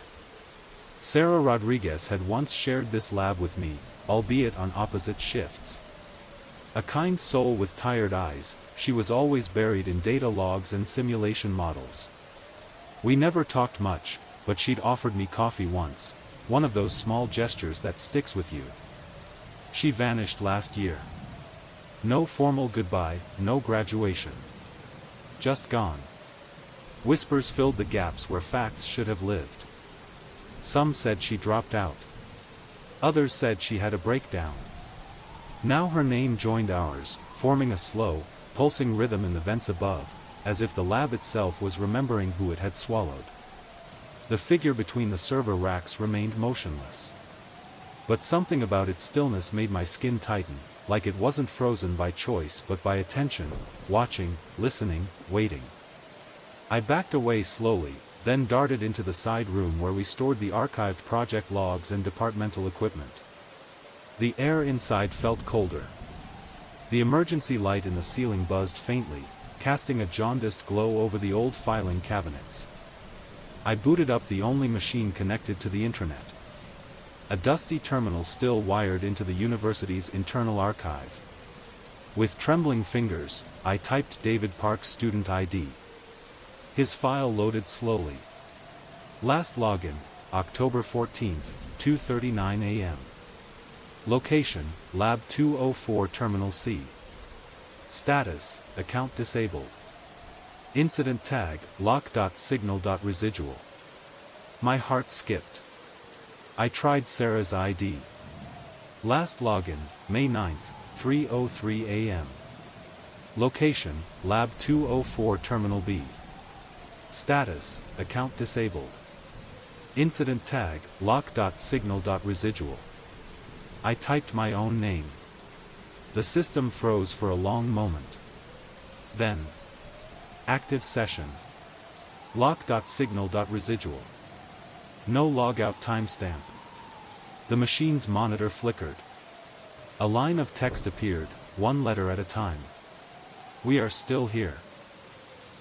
Sarah Rodriguez had once shared this lab with me, albeit on opposite shifts. A kind soul with tired eyes, she was always buried in data logs and simulation models. We never talked much, but she'd offered me coffee once, one of those small gestures that sticks with you, She vanished last year. No formal goodbye, no graduation. Just gone. Whispers filled the gaps where facts should have lived. Some said she dropped out. Others said she had a breakdown. Now her name joined ours, forming a slow, pulsing rhythm in the vents above, as if the lab itself was remembering who it had swallowed. The figure between the server racks remained motionless. But something about its stillness made my skin tighten, like it wasn't frozen by choice but by attention, watching, listening, waiting. I backed away slowly, then darted into the side room where we stored the archived project logs and departmental equipment. The air inside felt colder. The emergency light in the ceiling buzzed faintly, casting a jaundiced glow over the old filing cabinets. I booted up the only machine connected to the intranet. A dusty terminal still wired into the university's internal archive. With trembling fingers, I typed David Park's student ID. His file loaded slowly. Last login, October 14th, 2:39 a.m. Location, Lab 204 Terminal C. Status, account disabled. Incident tag, lock.signal.residual. My heart skipped. I tried Sarah's ID. Last login, May 9th, 3:03 a.m. Location, Lab 204 Terminal B. Status, account disabled. Incident tag, lock.signal.residual. I typed my own name. The system froze for a long moment. Then, active session. Lock.signal.residual. No logout timestamp. The machine's monitor flickered. A line of text appeared, one letter at a time. We are still here.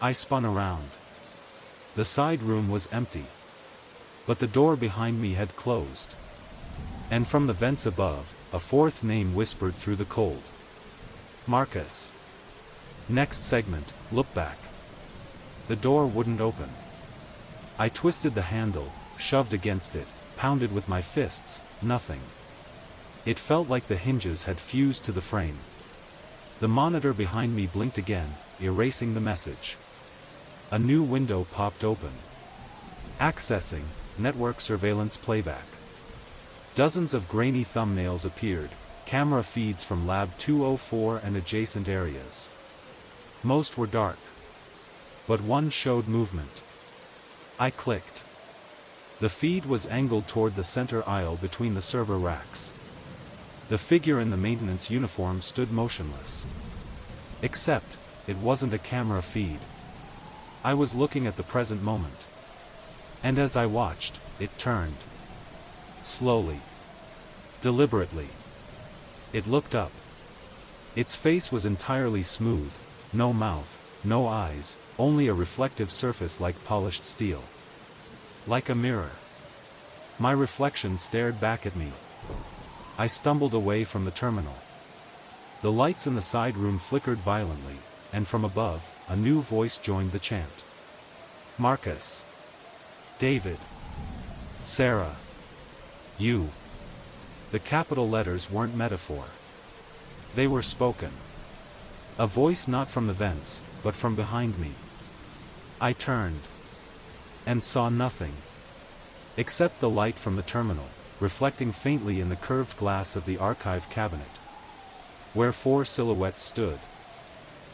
I spun around. The side room was empty. But the door behind me had closed. And from the vents above, a fourth name whispered through the cold. Marcus. Next segment, look back. The door wouldn't open. I twisted the handle, shoved against it, pounded with my fists, nothing. It felt like the hinges had fused to the frame. The monitor behind me blinked again, erasing the message. A new window popped open. Accessing, network surveillance playback. Dozens of grainy thumbnails appeared, camera feeds from Lab 204 and adjacent areas. Most were dark. But one showed movement. I clicked. The feed was angled toward the center aisle between the server racks. The figure in the maintenance uniform stood motionless. Except, it wasn't a camera feed. I was looking at the present moment. And as I watched, it turned. Slowly. Deliberately. It looked up. Its face was entirely smooth, no mouth, no eyes, only a reflective surface like polished steel. Like a mirror. My reflection stared back at me. I stumbled away from the terminal. The lights in the side room flickered violently, and from above, a new voice joined the chant. Marcus. David. Sarah. You. The capital letters weren't metaphor. They were spoken. A voice not from the vents, but from behind me. I turned. And saw nothing. Except the light from the terminal, reflecting faintly in the curved glass of the archive cabinet. Where four silhouettes stood.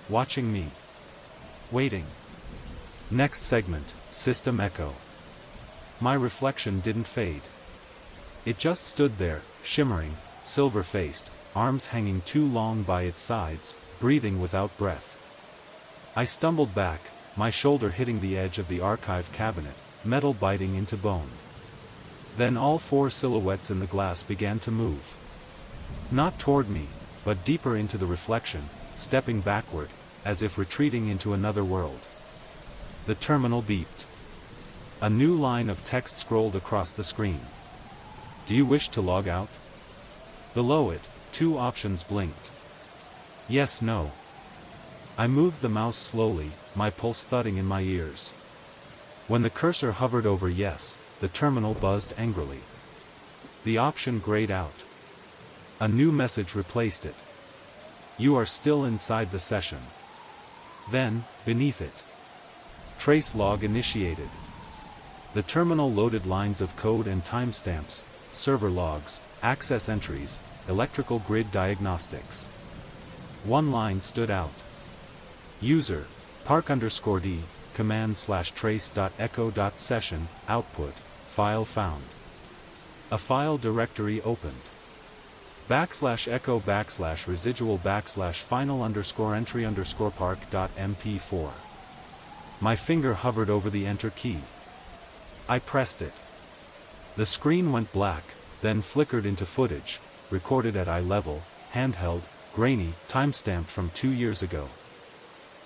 Watching me. Waiting. Next segment, System Echo. My reflection didn't fade. It just stood there, shimmering, silver-faced, arms hanging too long by its sides, breathing without breath. I stumbled back, my shoulder hitting the edge of the archive cabinet, metal biting into bone. Then all four silhouettes in the glass began to move. Not toward me, but deeper into the reflection, stepping backward, as if retreating into another world. The terminal beeped. A new line of text scrolled across the screen. Do you wish to log out? Below it, two options blinked. Yes, no. I moved the mouse slowly, my pulse thudding in my ears. When the cursor hovered over yes, the terminal buzzed angrily. The option grayed out. A new message replaced it. You are still inside the session. Then, beneath it, trace log initiated. The terminal loaded lines of code and timestamps, server logs, access entries, electrical grid diagnostics. One line stood out. User, park_d, command/trace.echo.session, output, file found. A file directory opened. \echo \final_entry_park.mp4. My finger hovered over the enter key. I pressed it. The screen went black, then flickered into footage, recorded at eye level, handheld, grainy, timestamped from 2 years ago.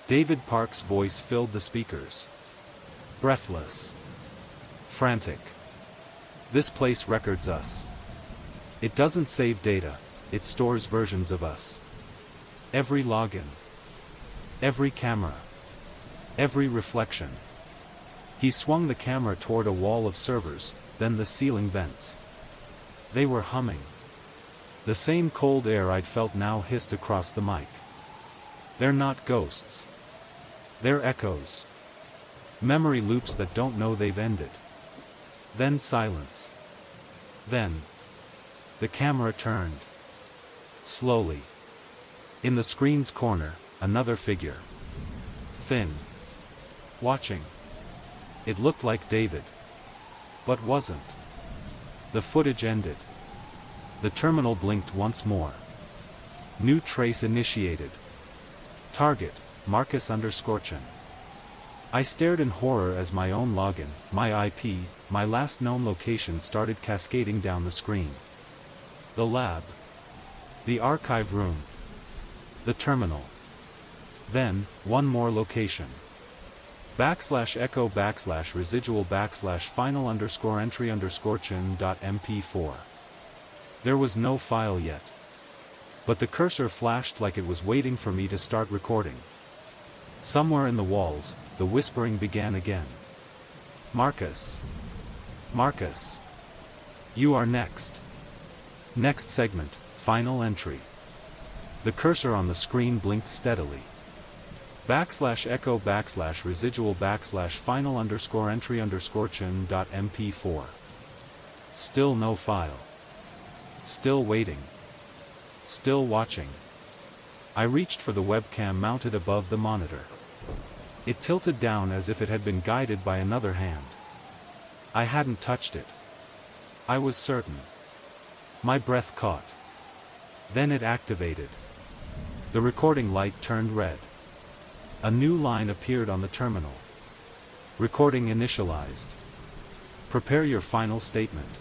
David Park's voice filled the speakers. Breathless. Frantic. This place records us. It doesn't save data, it stores versions of us. Every login. Every camera. Every reflection. He swung the camera toward a wall of servers, then the ceiling vents. They were humming. The same cold air I'd felt now hissed across the mic. They're not ghosts. They're echoes. Memory loops that don't know they've ended. Then silence. Then the camera turned. Slowly. In the screen's corner, another figure. Thin. Watching. It looked like David. But wasn't. The footage ended. The terminal blinked once more. New trace initiated. Target, Marcus_Chen. I stared in horror as my own login, my IP, my last known location started cascading down the screen. The lab. The archive room. The terminal. Then, one more location. \echo \residual \final_entry_chen.mp4. There was no file yet. But the cursor flashed like it was waiting for me to start recording. Somewhere in the walls, the whispering began again. Marcus. Marcus. You are next. Next segment, final entry. The cursor on the screen blinked steadily. \echo \residual \final_entry_chen.mp4. Still no file. Still waiting. Still watching. I reached for the webcam mounted above the monitor. It tilted down as if it had been guided by another hand. I hadn't touched it. I was certain. My breath caught. Then it activated. The recording light turned red. A new line appeared on the terminal. Recording initialized. Prepare your final statement.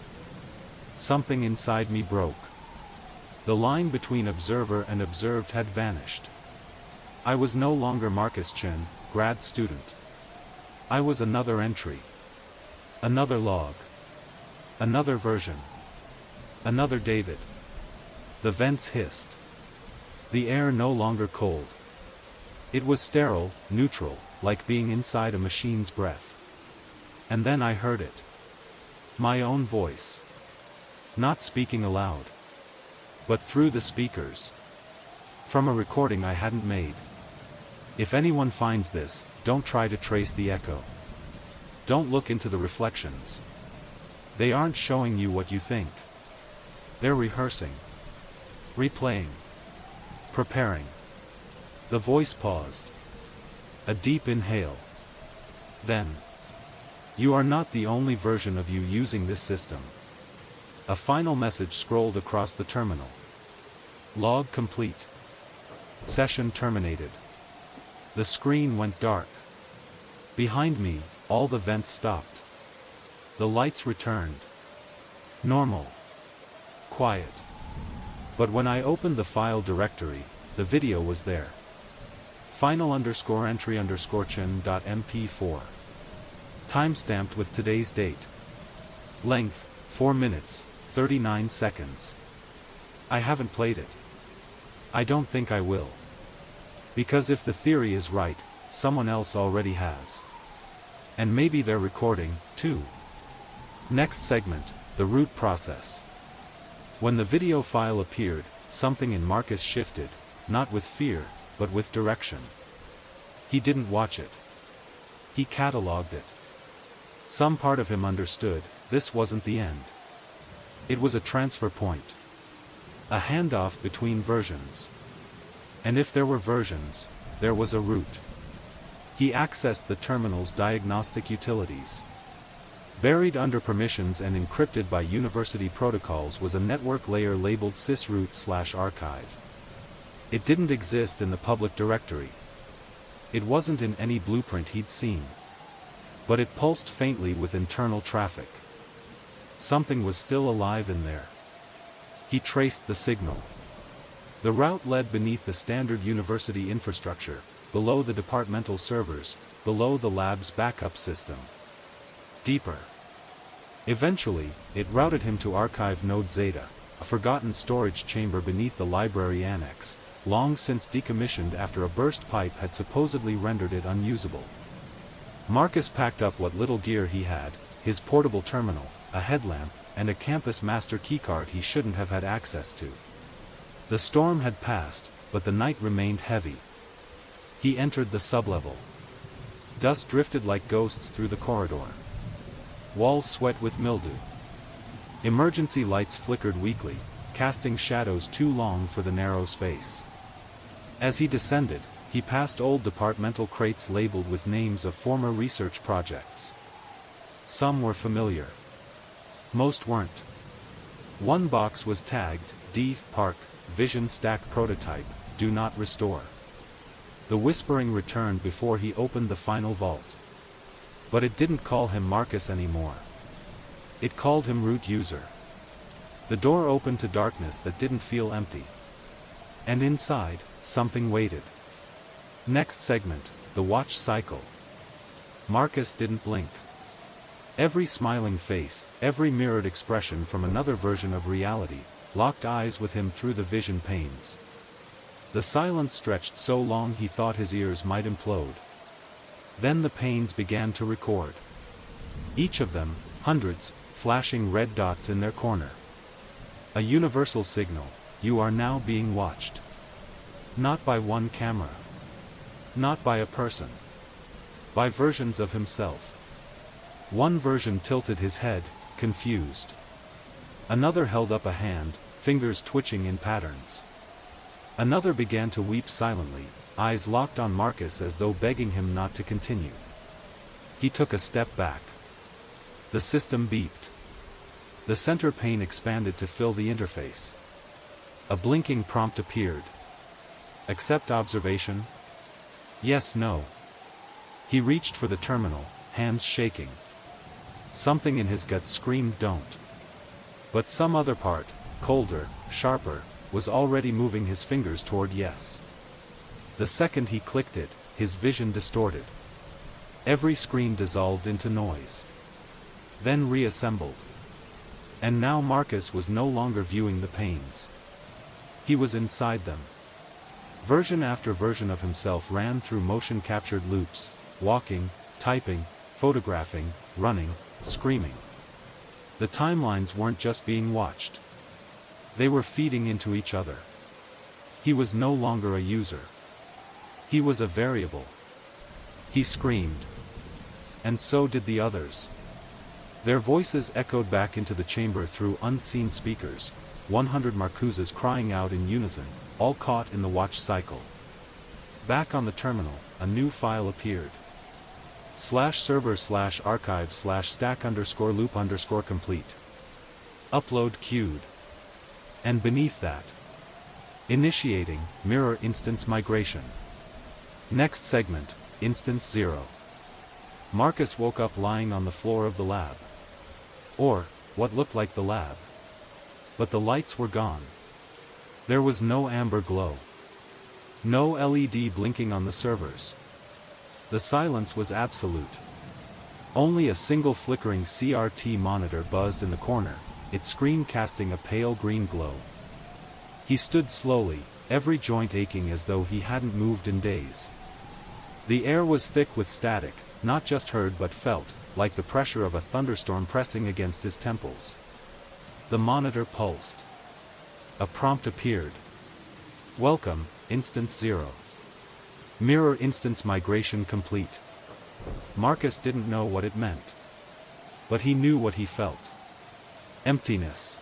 Something inside me broke. The line between observer and observed had vanished. I was no longer Marcus Chen, grad student. I was another entry. Another log. Another version. Another David. The vents hissed. The air no longer cold. It was sterile, neutral, like being inside a machine's breath. And then I heard it. My own voice. Not speaking aloud. But through the speakers. From a recording I hadn't made. If anyone finds this, don't try to trace the echo. Don't look into the reflections. They aren't showing you what you think. They're rehearsing. Replaying. Preparing. The voice paused. A deep inhale. Then. You are not the only version of you using this system. A final message scrolled across the terminal. Log complete. Session terminated. The screen went dark. Behind me, all the vents stopped. The lights returned. Normal. Quiet. But when I opened the file directory, the video was there. Final_entry_chen.mp4. Timestamped with today's date. Length, 4 minutes, 39 seconds. I haven't played it. I don't think I will. Because if the theory is right, someone else already has. And maybe they're recording, too. Next segment, the root process. When the video file appeared, something in Marcus shifted, not with fear, but with direction. He didn't watch it. He catalogued it. Some part of him understood, this wasn't the end. It was a transfer point. A handoff between versions. And if there were versions, there was a route. He accessed the terminal's diagnostic utilities. Buried under permissions and encrypted by university protocols was a network layer labeled sysroot/archive. It didn't exist in the public directory. It wasn't in any blueprint he'd seen. But it pulsed faintly with internal traffic. Something was still alive in there. He traced the signal. The route led beneath the standard university infrastructure, below the departmental servers, below the lab's backup system. Deeper. Eventually, it routed him to Archive Node Zeta, a forgotten storage chamber beneath the library annex, long since decommissioned after a burst pipe had supposedly rendered it unusable. Marcus packed up what little gear he had, his portable terminal, a headlamp, and a campus master keycard he shouldn't have had access to. The storm had passed, but the night remained heavy. He entered the sublevel. Dust drifted like ghosts through the corridor. Walls sweat with mildew. Emergency lights flickered weakly, casting shadows too long for the narrow space. As he descended, he passed old departmental crates labeled with names of former research projects. Some were familiar. Most weren't. One box was tagged, D. Park, Vision Stack Prototype, Do Not Restore. The whispering returned before he opened the final vault. But it didn't call him Marcus anymore. It called him root user. The door opened to darkness that didn't feel empty. And inside, something waited. Next segment, the watch cycle. Marcus didn't blink. Every smiling face, every mirrored expression from another version of reality, locked eyes with him through the vision panes. The silence stretched so long he thought his ears might implode. Then the panes began to record. Each of them, hundreds, flashing red dots in their corner. A universal signal, you are now being watched. Not by one camera. Not by a person. By versions of himself. One version tilted his head, confused. Another held up a hand, fingers twitching in patterns. Another began to weep silently, eyes locked on Marcus as though begging him not to continue. He took a step back. The system beeped. The center pane expanded to fill the interface. A blinking prompt appeared. Accept observation? Yes, no. He reached for the terminal, hands shaking. Something in his gut screamed don't. But some other part, colder, sharper, was already moving his fingers toward yes. The second he clicked it, his vision distorted. Every screen dissolved into noise. Then reassembled. And now Marcus was no longer viewing the panes. He was inside them. Version after version of himself ran through motion-captured loops, walking, typing, photographing, running, screaming. The timelines weren't just being watched. They were feeding into each other. He was no longer a user. He was a variable. He screamed. And so did the others. Their voices echoed back into the chamber through unseen speakers, 100 Marcusas crying out in unison, all caught in the watch cycle. Back on the terminal, a new file appeared. /server/archive/stack_loop_complete. Upload queued. And beneath that, initiating mirror instance migration. Next segment, instance 0. Marcus woke up lying on the floor of the lab. Or, what looked like the lab. But the lights were gone. There was no amber glow. No LED blinking on the servers. The silence was absolute. Only a single flickering CRT monitor buzzed in the corner, its screen casting a pale green glow. He stood slowly, every joint aching as though he hadn't moved in days. The air was thick with static, not just heard but felt, like the pressure of a thunderstorm pressing against his temples. The monitor pulsed. A prompt appeared. Welcome, Instance 0. Mirror instance migration complete. Marcus didn't know what it meant. But he knew what he felt. Emptiness.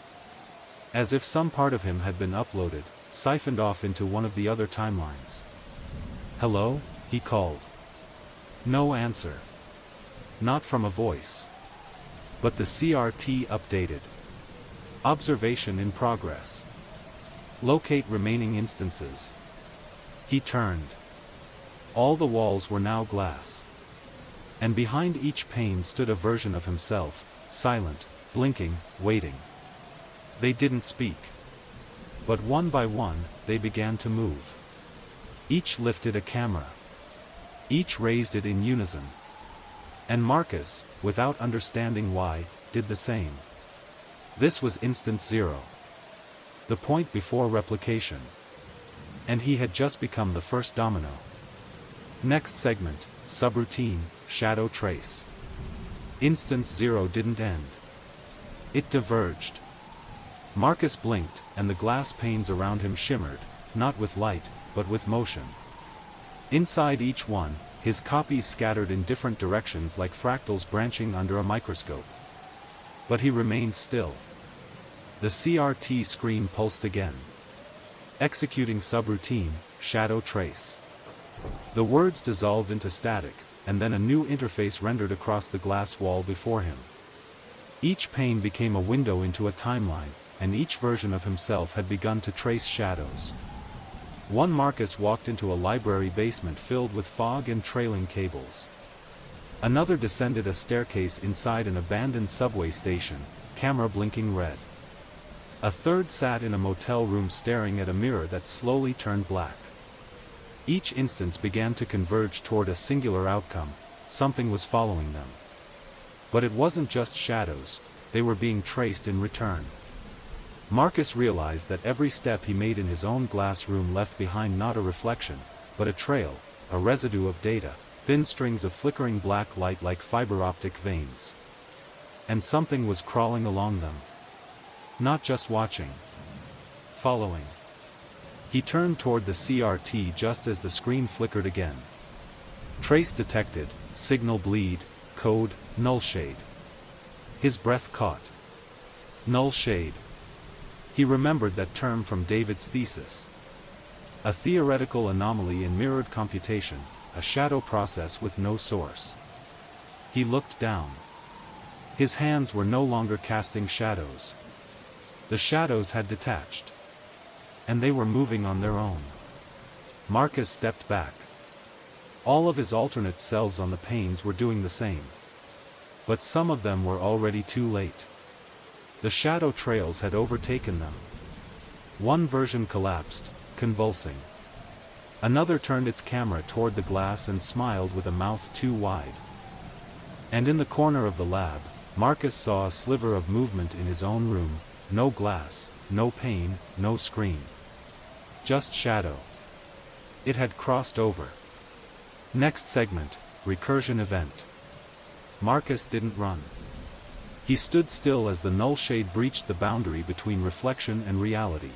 As if some part of him had been uploaded, siphoned off into one of the other timelines. Hello? He called. No answer. Not from a voice. But the CRT updated. Observation in progress. Locate remaining instances. He turned. All the walls were now glass. And behind each pane stood a version of himself, silent, blinking, waiting. They didn't speak. But one by one, they began to move. Each lifted a camera. Each raised it in unison. And Marcus, without understanding why, did the same. This was Instance 0. The point before replication. And he had just become the first domino. Next segment, subroutine, shadow trace. Instance 0 didn't end. It diverged. Marcus blinked, and the glass panes around him shimmered, not with light, but with motion. Inside each one, his copies scattered in different directions like fractals branching under a microscope. But he remained still. The CRT screen pulsed again. Executing subroutine, shadow trace. The words dissolved into static, and then a new interface rendered across the glass wall before him. Each pane became a window into a timeline, and each version of himself had begun to trace shadows. One Marcus walked into a library basement filled with fog and trailing cables. Another descended a staircase inside an abandoned subway station, camera blinking red. A third sat in a motel room staring at a mirror that slowly turned black. Each instance began to converge toward a singular outcome. Something was following them. But it wasn't just shadows, they were being traced in return. Marcus realized that every step he made in his own glass room left behind not a reflection, but a trail, a residue of data, thin strings of flickering black light like fiber optic veins. And something was crawling along them. Not just watching. Following. He turned toward the CRT just as the screen flickered again. Trace detected, signal bleed, code, null shade. His breath caught. Null shade. He remembered that term from David's thesis. A theoretical anomaly in mirrored computation, a shadow process with no source. He looked down. His hands were no longer casting shadows. The shadows had detached. And they were moving on their own. Marcus stepped back. All of his alternate selves on the panes were doing the same. But some of them were already too late. The shadow trails had overtaken them. One version collapsed, convulsing. Another turned its camera toward the glass and smiled with a mouth too wide. And in the corner of the lab, Marcus saw a sliver of movement in his own room, no glass, no pane, no screen. Just shadow. It had crossed over. Next segment, recursion event. Marcus didn't run. He stood still as the null shade breached the boundary between reflection and reality.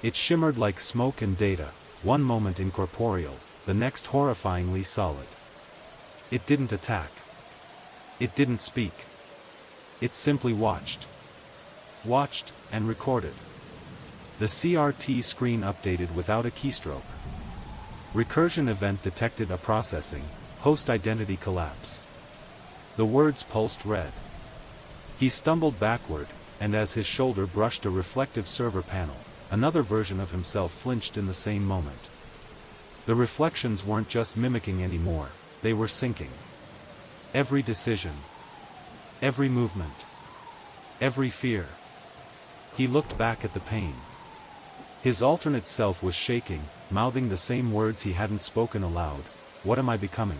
It shimmered like smoke and data, one moment incorporeal, the next horrifyingly solid. It didn't attack. It didn't speak. It simply watched. Watched, and recorded. The CRT screen updated without a keystroke. Recursion event detected a processing, host identity collapse. The words pulsed red. He stumbled backward, and as his shoulder brushed a reflective server panel, another version of himself flinched in the same moment. The reflections weren't just mimicking anymore, they were sinking. Every decision. Every movement. Every fear. He looked back at the pane. His alternate self was shaking, mouthing the same words he hadn't spoken aloud. What am I becoming?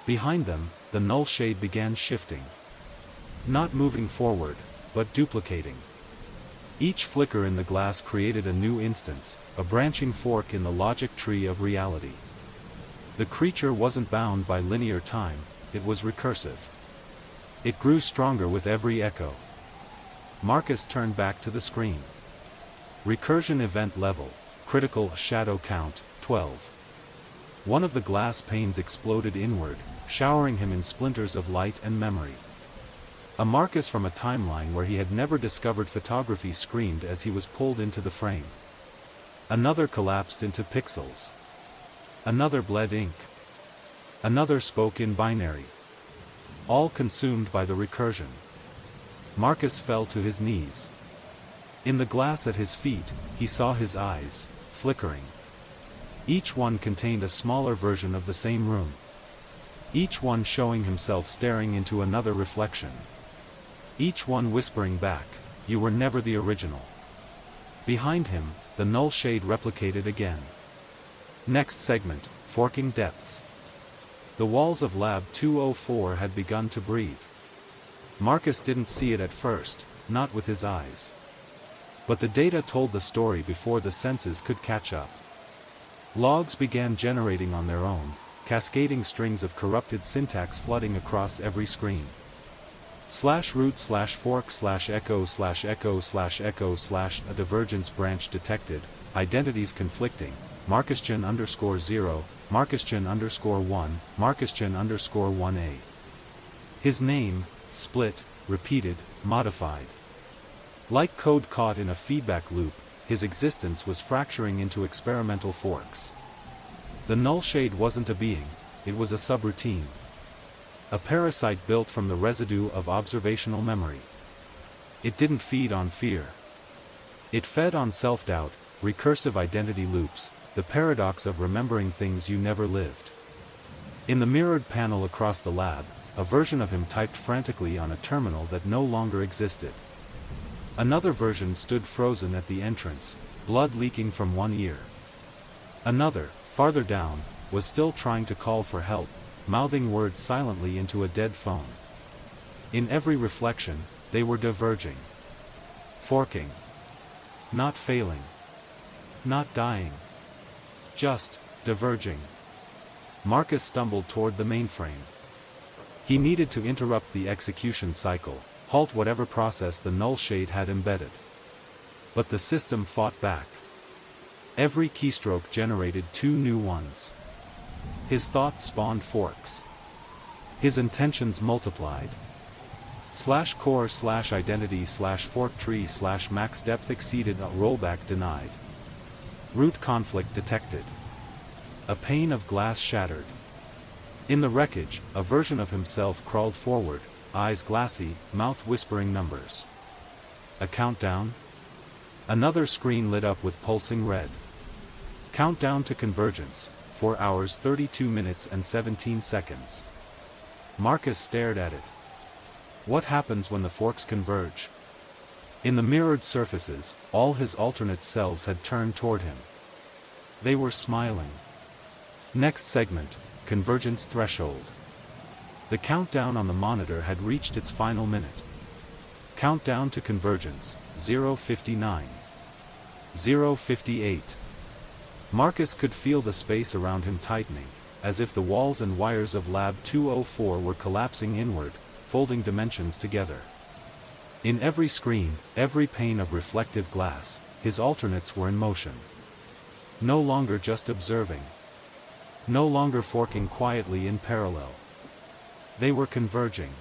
Behind them, the null shade began shifting. Not moving forward, but duplicating. Each flicker in the glass created a new instance, a branching fork in the logic tree of reality. The creature wasn't bound by linear time, it was recursive. It grew stronger with every echo. Marcus turned back to the screen. Recursion event level, critical shadow count, 12. One of the glass panes exploded inward, showering him in splinters of light and memory. A Marcus from a timeline where he had never discovered photography screamed as he was pulled into the frame. Another collapsed into pixels. Another bled ink. Another spoke in binary. All consumed by the recursion. Marcus fell to his knees. In the glass at his feet, he saw his eyes, flickering. Each one contained a smaller version of the same room. Each one showing himself staring into another reflection. Each one whispering back, "You were never the original." Behind him, the null shade replicated again. Next segment, Forking Depths. The walls of Lab 204 had begun to breathe. Marcus didn't see it at first, not with his eyes. But the data told the story before the senses could catch up. Logs began generating on their own, cascading strings of corrupted syntax flooding across every screen. /root/fork/echo/echo/echo/a divergence branch detected, identities conflicting, Marcusgen_0, Marcusgen_1, Marcusgen_1a. His name, split, repeated, modified. Like code caught in a feedback loop, his existence was fracturing into experimental forks. The null shade wasn't a being, it was a subroutine. A parasite built from the residue of observational memory. It didn't feed on fear. It fed on self-doubt, recursive identity loops, the paradox of remembering things you never lived. In the mirrored panel across the lab, a version of him typed frantically on a terminal that no longer existed. Another version stood frozen at the entrance, blood leaking from one ear. Another, farther down, was still trying to call for help, mouthing words silently into a dead phone. In every reflection, they were diverging. Forking. Not failing. Not dying. Just, diverging. Marcus stumbled toward the mainframe. He needed to interrupt the execution cycle, halt whatever process the null shade had embedded. But the system fought back. Every keystroke generated two new ones. His thoughts spawned forks. His intentions multiplied. /core/identity/fork tree/max depth exceeded, a rollback denied. Root conflict detected. A pane of glass shattered. In the wreckage, a version of himself crawled forward, eyes glassy, mouth whispering numbers. A countdown? Another screen lit up with pulsing red. Countdown to convergence, 4 hours 32 minutes and 17 seconds. Marcus stared at it. What happens when the forks converge? In the mirrored surfaces, all his alternate selves had turned toward him. They were smiling. Next segment, Convergence Threshold. The countdown on the monitor had reached its final minute. Countdown to convergence, 0:59. 0:58. Marcus could feel the space around him tightening, as if the walls and wires of Lab 204 were collapsing inward, folding dimensions together. In every screen, every pane of reflective glass, his alternates were in motion. No longer just observing. No longer forking quietly in parallel. They were converging.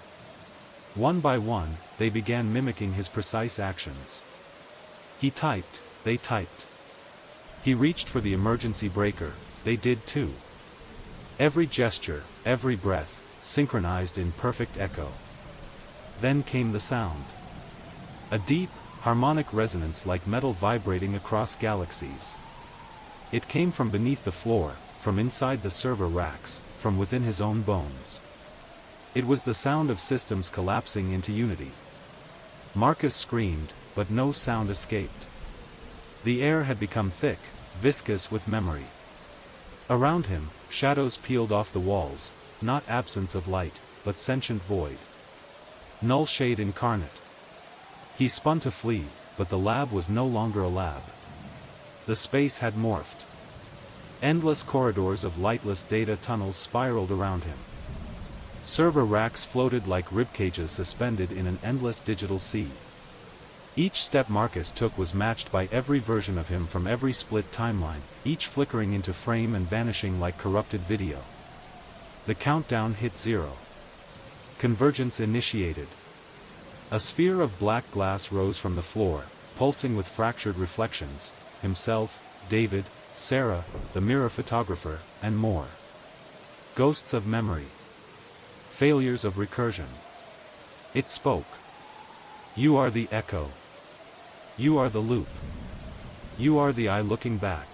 One by one, they began mimicking his precise actions. He typed, they typed. He reached for the emergency breaker, they did too. Every gesture, every breath, synchronized in perfect echo. Then came the sound. A deep, harmonic resonance like metal vibrating across galaxies. It came from beneath the floor, from inside the server racks, from within his own bones. It was the sound of systems collapsing into unity. Marcus screamed, but no sound escaped. The air had become thick, viscous with memory. Around him, shadows peeled off the walls, not absence of light, but sentient void. Null shade incarnate. He spun to flee, but the lab was no longer a lab. The space had morphed. Endless corridors of lightless data tunnels spiraled around him. Server racks floated like ribcages suspended in an endless digital sea. Each step Marcus took was matched by every version of him from every split timeline, each flickering into frame and vanishing like corrupted video. The countdown hit 0. Convergence initiated. A sphere of black glass rose from the floor, pulsing with fractured reflections, himself, David, Sarah, the mirror photographer, and more. Ghosts of memory. Failures of recursion. It spoke. You are the echo. You are the loop. You are the eye looking back.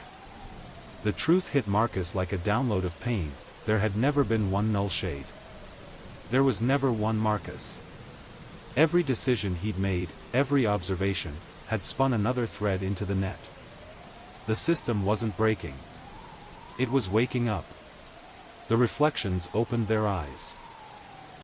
The truth hit Marcus like a download of pain. There had never been one null shade. There was never one Marcus. Every decision he'd made, every observation, had spun another thread into the net. The system wasn't breaking. It was waking up. The reflections opened their eyes.